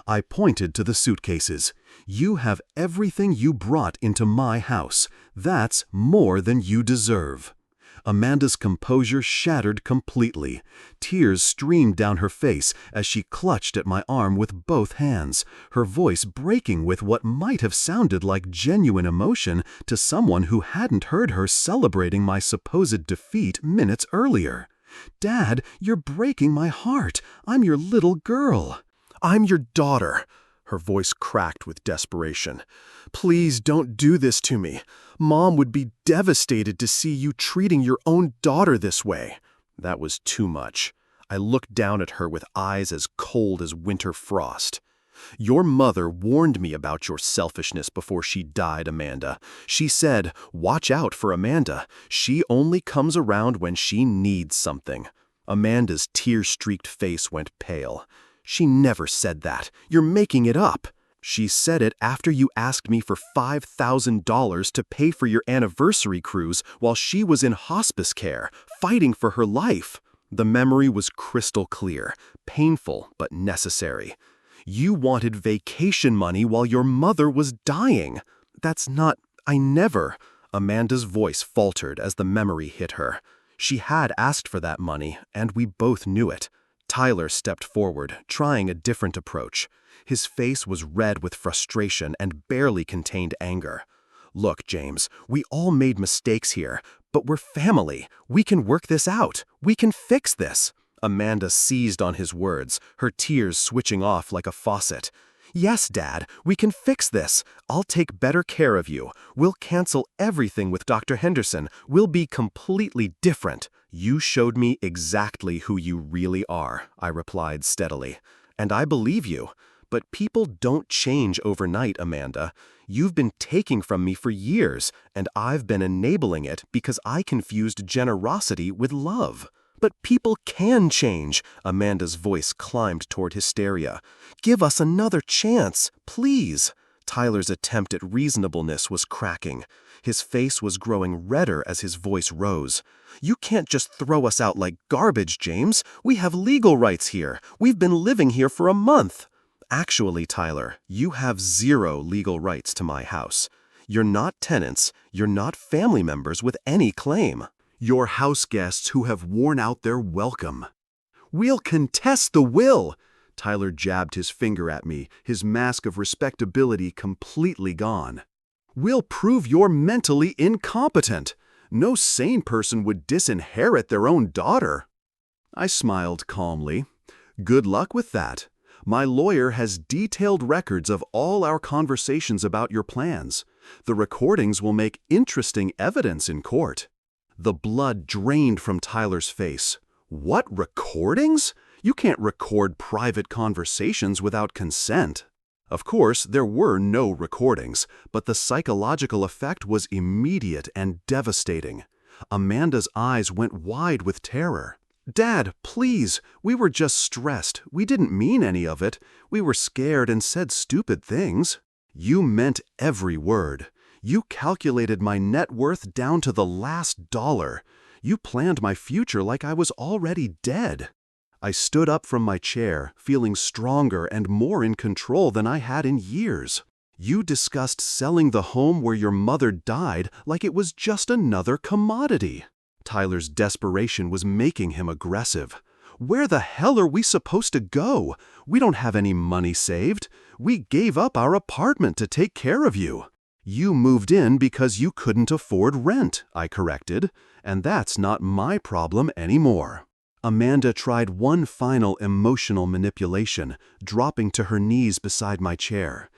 I pointed to the suitcases. "You have everything you brought into my house. That's more than you deserve." Amanda's composure shattered completely. Tears streamed down her face as she clutched at my arm with both hands, her voice breaking with what might have sounded like genuine emotion to someone who hadn't heard her celebrating my supposed defeat minutes earlier. "Dad, you're breaking my heart. I'm your little girl." "I'm your daughter." Her voice cracked with desperation. "Please don't do this to me. Mom would be devastated to see you treating your own daughter this way." That was too much. I looked down at her with eyes as cold as winter frost. "Your mother warned me about your selfishness before she died, Amanda. She said, 'Watch out for Amanda. She only comes around when she needs something.'" Amanda's tear-streaked face went pale. "She never said that. You're making it up. She said it after you asked me for $5,000 to pay for your anniversary cruise while she was in hospice care, fighting for her life." The memory was crystal clear, painful but necessary. "You wanted vacation money while your mother was dying." "That's not... I never..." Amanda's voice faltered as the memory hit her. She had asked for that money, and we both knew it. Tyler stepped forward, trying a different approach. His face was red with frustration and barely contained anger. "Look, James, we all made mistakes here, but we're family. We can work this out. We can fix this." Amanda seized on his words, her tears switching off like a faucet. "Yes, Dad, we can fix this. I'll take better care of you. We'll cancel everything with Dr. Henderson. We'll be completely different." "You showed me exactly who you really are," I replied steadily. "And I believe you. But people don't change overnight, Amanda. You've been taking from me for years, and I've been enabling it because I confused generosity with love." "But people can change." Amanda's voice climbed toward hysteria. "Give us another chance, please." Tyler's attempt at reasonableness was cracking. His face was growing redder as his voice rose. "You can't just throw us out like garbage, James. We have legal rights here. We've been living here for a month." "Actually, Tyler, you have zero legal rights to my house. You're not tenants. You're not family members with any claim. You're house guests who have worn out their welcome." "We'll contest the will." Tyler jabbed his finger at me, his mask of respectability completely gone. "We'll prove you're mentally incompetent. No sane person would disinherit their own daughter." I smiled calmly. "Good luck with that. My lawyer has detailed records of all our conversations about your plans. The recordings will make interesting evidence in court." The blood drained from Tyler's face. "What recordings? You can't record private conversations without consent." Of course, there were no recordings, but the psychological effect was immediate and devastating. Amanda's eyes went wide with terror. "Dad, please, we were just stressed. We didn't mean any of it. We were scared and said stupid things." "You meant every word. You calculated my net worth down to the last dollar. You planned my future like I was already dead." I stood up from my chair, feeling stronger and more in control than I had in years. "You discussed selling the home where your mother died like it was just another commodity." Tyler's desperation was making him aggressive. "Where the hell are we supposed to go? We don't have any money saved. We gave up our apartment to take care of you." "You moved in because you couldn't afford rent," I corrected, "and that's not my problem anymore." Amanda tried one final emotional manipulation, dropping to her knees beside my chair.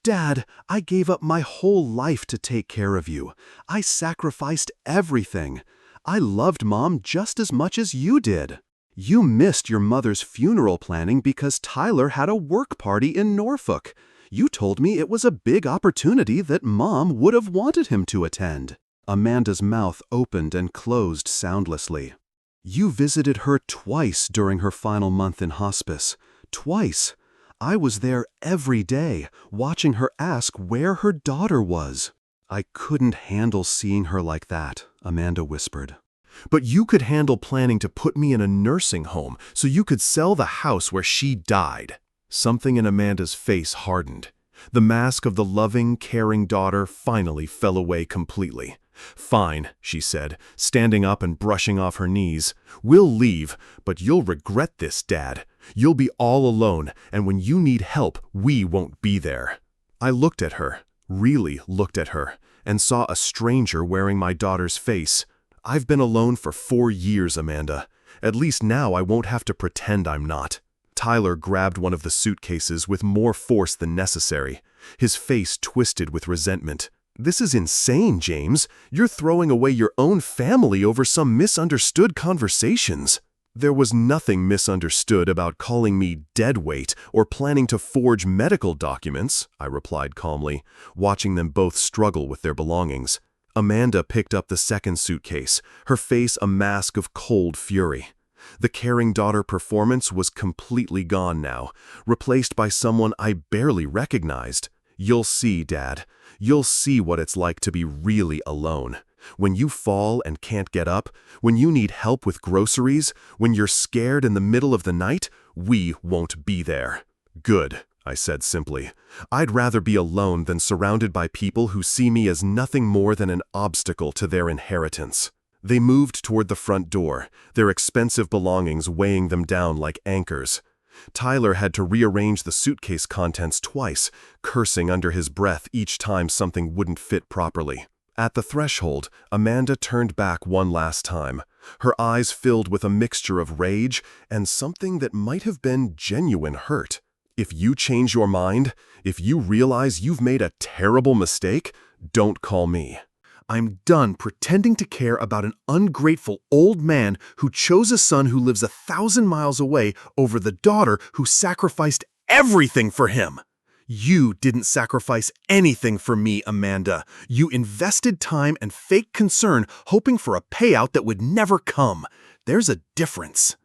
"Dad, I gave up my whole life to take care of you. I sacrificed everything. I loved Mom just as much as you did. You missed your mother's funeral planning because Tyler had a work party in Norfolk. You told me it was a big opportunity that Mom would have wanted him to attend." Amanda's mouth opened and closed soundlessly. "You visited her twice during her final month in hospice. Twice. I was there every day, watching her ask where her daughter was." "I couldn't handle seeing her like that," Amanda whispered. But you could handle planning to put me in a nursing home so you could sell the house where she died." Something in Amanda's face hardened. The mask of the loving, caring daughter finally fell away completely. "Fine," she said, standing up and brushing off her knees. "We'll leave, but you'll regret this, Dad. You'll be all alone, and when you need help, we won't be there." I looked at her, really looked at her, and saw a stranger wearing my daughter's face. "I've been alone for 4 years, Amanda. At least now I won't have to pretend I'm not." Tyler grabbed one of the suitcases with more force than necessary. His face twisted with resentment. "This is insane, James. You're throwing away your own family over some misunderstood conversations." "There was nothing misunderstood about calling me deadweight or planning to forge medical documents," I replied calmly, watching them both struggle with their belongings. Amanda picked up the second suitcase, her face a mask of cold fury. The caring daughter performance was completely gone now, replaced by someone I barely recognized. "You'll see, Dad. You'll see what it's like to be really alone. When you fall and can't get up, when you need help with groceries, when you're scared in the middle of the night, we won't be there." "Good," I said simply. "I'd rather be alone than surrounded by people who see me as nothing more than an obstacle to their inheritance." They moved toward the front door, their expensive belongings weighing them down like anchors. Tyler had to rearrange the suitcase contents twice, cursing under his breath each time something wouldn't fit properly. At the threshold, Amanda turned back one last time, her eyes filled with a mixture of rage and something that might have been genuine hurt. "If you change your mind, if you realize you've made a terrible mistake, don't call me. I'm done pretending to care about an ungrateful old man who chose a son who lives 1,000 miles away over the daughter who sacrificed everything for him." "You didn't sacrifice anything for me, Amanda. You invested time and fake concern hoping for a payout that would never come. There's a difference."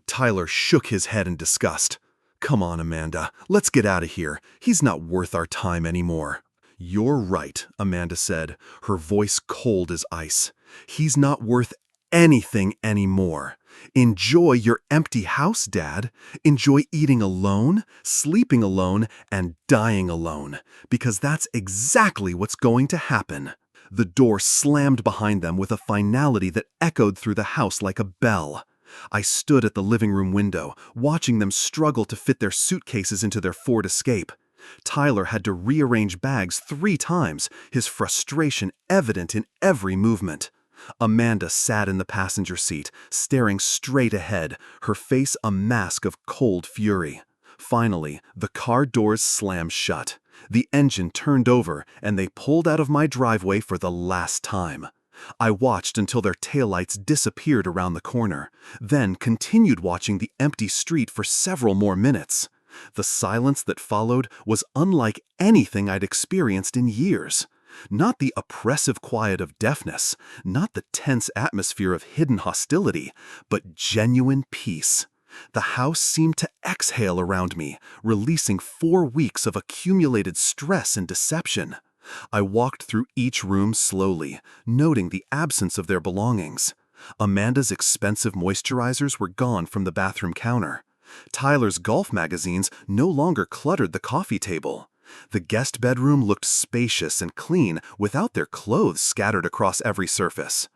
Tyler shook his head in disgust. "Come on, Amanda. Let's get out of here. He's not worth our time anymore." "You're right," Amanda said, her voice cold as ice. "He's not worth anything anymore. Enjoy your empty house, Dad. Enjoy eating alone, sleeping alone, and dying alone, because that's exactly what's going to happen." The door slammed behind them with a finality that echoed through the house like a bell. I stood at the living room window, watching them struggle to fit their suitcases into their Ford Escape. Tyler had to rearrange bags 3 times, his frustration evident in every movement. Amanda sat in the passenger seat, staring straight ahead, her face a mask of cold fury. Finally, the car doors slammed shut. The engine turned over, and they pulled out of my driveway for the last time. I watched until their taillights disappeared around the corner, then continued watching the empty street for several more minutes. The silence that followed was unlike anything I'd experienced in years. Not the oppressive quiet of deafness, not the tense atmosphere of hidden hostility, but genuine peace. The house seemed to exhale around me, releasing 4 weeks of accumulated stress and deception. I walked through each room slowly, noting the absence of their belongings. Amanda's expensive moisturizers were gone from the bathroom counter. Tyler's golf magazines no longer cluttered the coffee table. The guest bedroom looked spacious and clean without their clothes scattered across every surface.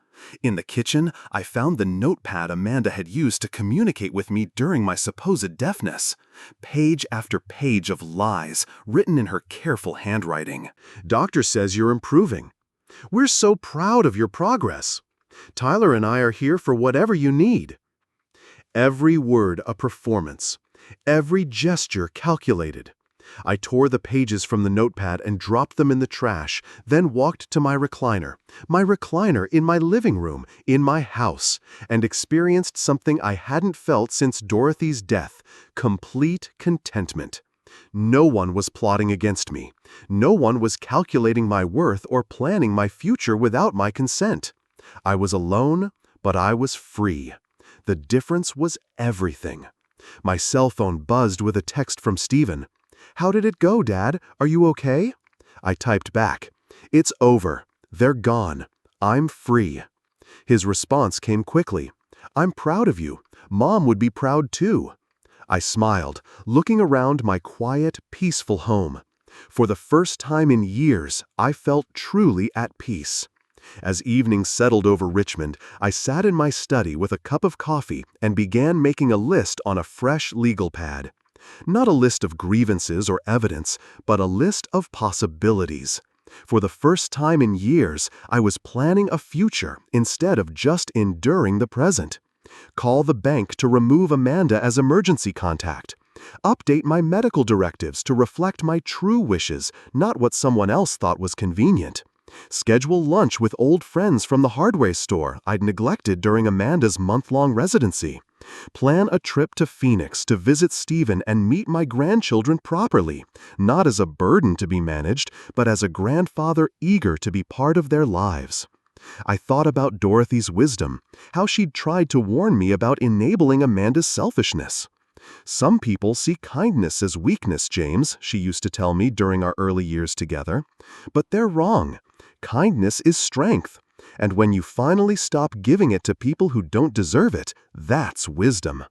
In the kitchen, I found the notepad Amanda had used to communicate with me during my supposed deafness. Page after page of lies written in her careful handwriting. Doctor says you're improving. We're so proud of your progress. Tyler and I are here for whatever you need. Every word a performance. Every gesture calculated. I tore the pages from the notepad and dropped them in the trash, then walked to my recliner in my living room, in my house, and experienced something I hadn't felt since Dorothy's death: complete contentment. No one was plotting against me. No one was calculating my worth or planning my future without my consent. I was alone, but I was free. The difference was everything. My cell phone buzzed with a text from Stephen. "How did it go, Dad? Are you okay?" I typed back, "It's over. They're gone. I'm free." His response came quickly. "I'm proud of you. Mom would be proud too." I smiled, looking around my quiet, peaceful home. For the first time in years, I felt truly at peace. As evening settled over Richmond, I sat in my study with a cup of coffee and began making a list on a fresh legal pad. Not a list of grievances or evidence, but a list of possibilities. For the first time in years, I was planning a future instead of just enduring the present. Call the bank to remove Amanda as emergency contact. Update my medical directives to reflect my true wishes, not what someone else thought was convenient. Schedule lunch with old friends from the hardware store I'd neglected during Amanda's month-long residency. Plan a trip to Phoenix to visit Stephen and meet my grandchildren properly, not as a burden to be managed, but as a grandfather eager to be part of their lives. I thought about Dorothy's wisdom, how she'd tried to warn me about enabling Amanda's selfishness. "Some people see kindness as weakness, James," she used to tell me during our early years together. "But they're wrong. Kindness is strength. And when you finally stop giving it to people who don't deserve it, that's wisdom."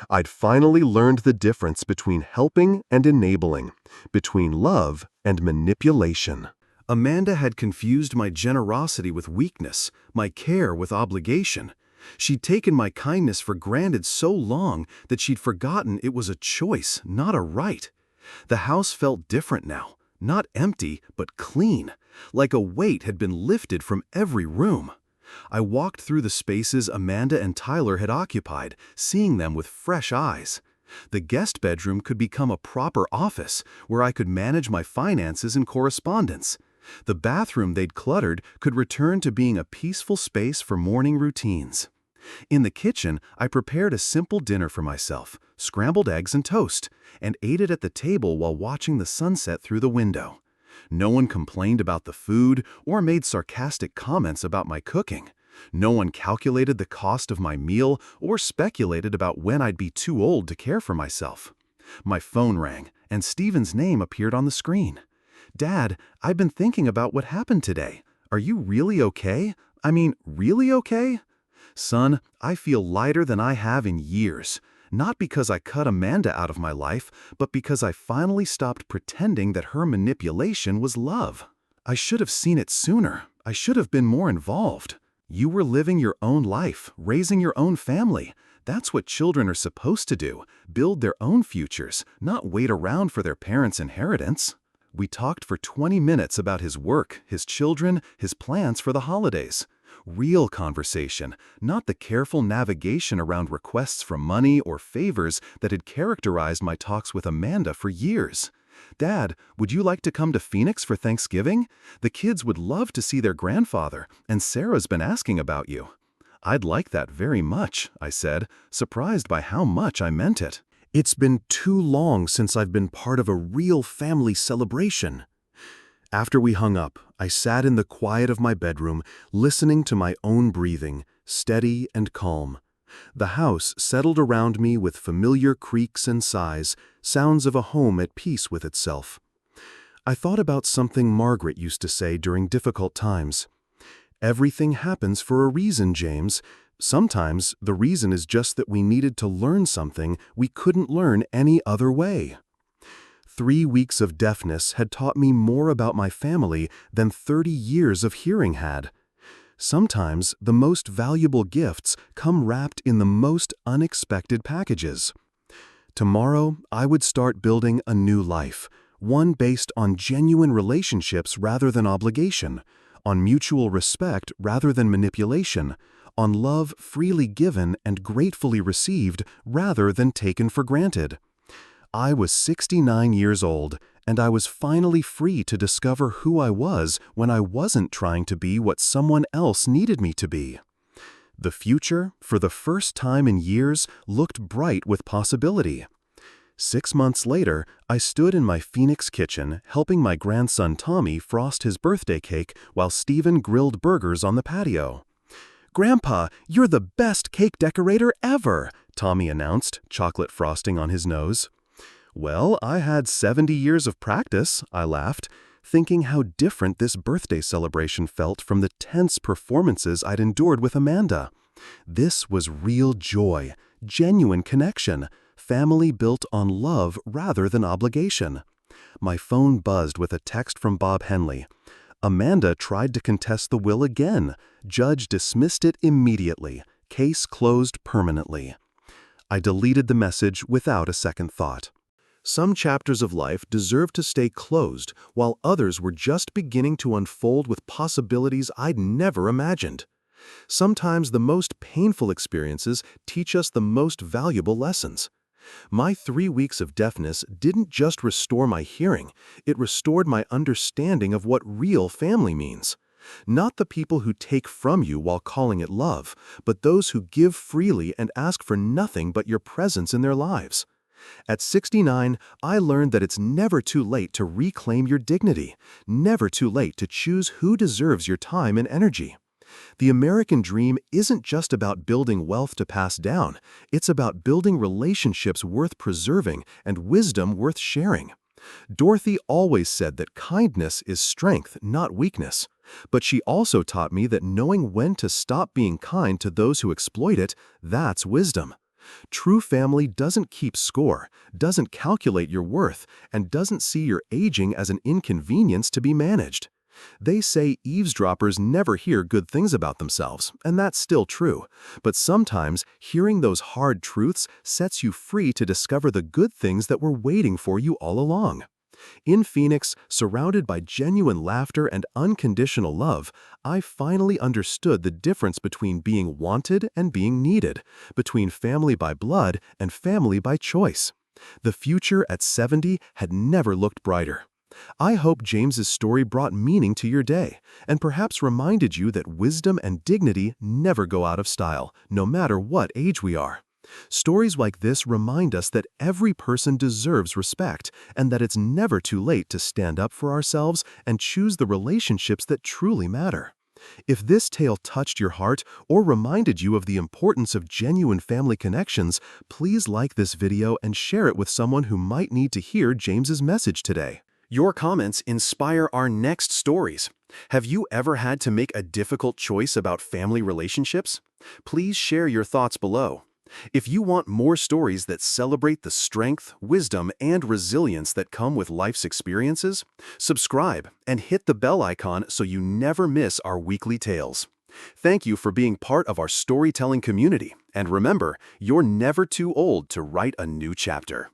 I'd finally learned the difference between helping and enabling, between love and manipulation. Amanda had confused my generosity with weakness, my care with obligation. She'd taken my kindness for granted so long that she'd forgotten it was a choice, not a right. The house felt different now, not empty, but clean, like a weight had been lifted from every room. I walked through the spaces Amanda and Tyler had occupied, seeing them with fresh eyes. The guest bedroom could become a proper office where I could manage my finances and correspondence. The bathroom they'd cluttered could return to being a peaceful space for morning routines. In the kitchen, I prepared a simple dinner for myself, scrambled eggs and toast, and ate it at the table while watching the sunset through the window. No one complained about the food or made sarcastic comments about my cooking. No one calculated the cost of my meal or speculated about when I'd be too old to care for myself. My phone rang, and Stephen's name appeared on the screen. "Dad, I've been thinking about what happened today. Are you really okay? I mean, really okay?" "Son, I feel lighter than I have in years. Not because I cut Amanda out of my life, but because I finally stopped pretending that her manipulation was love. I should have seen it sooner. I should have been more involved. You were living your own life, raising your own family. That's what children are supposed to do, build their own futures, not wait around for their parents' inheritance." We talked for 20 minutes about his work, his children, his plans for the holidays. Real conversation, not the careful navigation around requests for money or favors that had characterized my talks with Amanda for years. "Dad, would you like to come to Phoenix for Thanksgiving? The kids would love to see their grandfather, and Sarah's been asking about you." "I'd like that very much," I said, surprised by how much I meant it. "It's been too long since I've been part of a real family celebration." After we hung up, I sat in the quiet of my bedroom, listening to my own breathing, steady and calm. The house settled around me with familiar creaks and sighs, sounds of a home at peace with itself. I thought about something Margaret used to say during difficult times. "Everything happens for a reason, James. Sometimes the reason is just that we needed to learn something we couldn't learn any other way." 3 weeks of deafness had taught me more about my family than 30 years of hearing had. Sometimes the most valuable gifts come wrapped in the most unexpected packages. Tomorrow, I would start building a new life, one based on genuine relationships rather than obligation, on mutual respect rather than manipulation, on love freely given and gratefully received rather than taken for granted. I was 69 years old, and I was finally free to discover who I was when I wasn't trying to be what someone else needed me to be. The future, for the first time in years, looked bright with possibility. 6 months later, I stood in my Phoenix kitchen helping my grandson Tommy frost his birthday cake while Stephen grilled burgers on the patio. "Grandpa, you're the best cake decorator ever," Tommy announced, chocolate frosting on his nose. "Well, I had 70 years of practice," I laughed, thinking how different this birthday celebration felt from the tense performances I'd endured with Amanda. This was real joy, genuine connection, family built on love rather than obligation. My phone buzzed with a text from Bob Henley. "Amanda tried to contest the will again. Judge dismissed it immediately. Case closed permanently." I deleted the message without a second thought. Some chapters of life deserve to stay closed, while others were just beginning to unfold with possibilities I'd never imagined. Sometimes the most painful experiences teach us the most valuable lessons. My 3 weeks of deafness didn't just restore my hearing, it restored my understanding of what real family means. Not the people who take from you while calling it love, but those who give freely and ask for nothing but your presence in their lives. At 69, I learned that it's never too late to reclaim your dignity, never too late to choose who deserves your time and energy. The American dream isn't just about building wealth to pass down, it's about building relationships worth preserving and wisdom worth sharing. Dorothy always said that kindness is strength, not weakness. But she also taught me that knowing when to stop being kind to those who exploit it, that's wisdom. True family doesn't keep score, doesn't calculate your worth, and doesn't see your aging as an inconvenience to be managed. They say eavesdroppers never hear good things about themselves, and that's still true. But sometimes hearing those hard truths sets you free to discover the good things that were waiting for you all along. In Phoenix, surrounded by genuine laughter and unconditional love, I finally understood the difference between being wanted and being needed, between family by blood and family by choice. The future at 70 had never looked brighter. I hope James's story brought meaning to your day, and perhaps reminded you that wisdom and dignity never go out of style, no matter what age we are. Stories like this remind us that every person deserves respect, and that it's never too late to stand up for ourselves and choose the relationships that truly matter. If this tale touched your heart or reminded you of the importance of genuine family connections, please like this video and share it with someone who might need to hear James's message today. Your comments inspire our next stories. Have you ever had to make a difficult choice about family relationships? Please share your thoughts below. If you want more stories that celebrate the strength, wisdom, and resilience that come with life's experiences, subscribe and hit the bell icon so you never miss our weekly tales. Thank you for being part of our storytelling community, and remember, you're never too old to write a new chapter.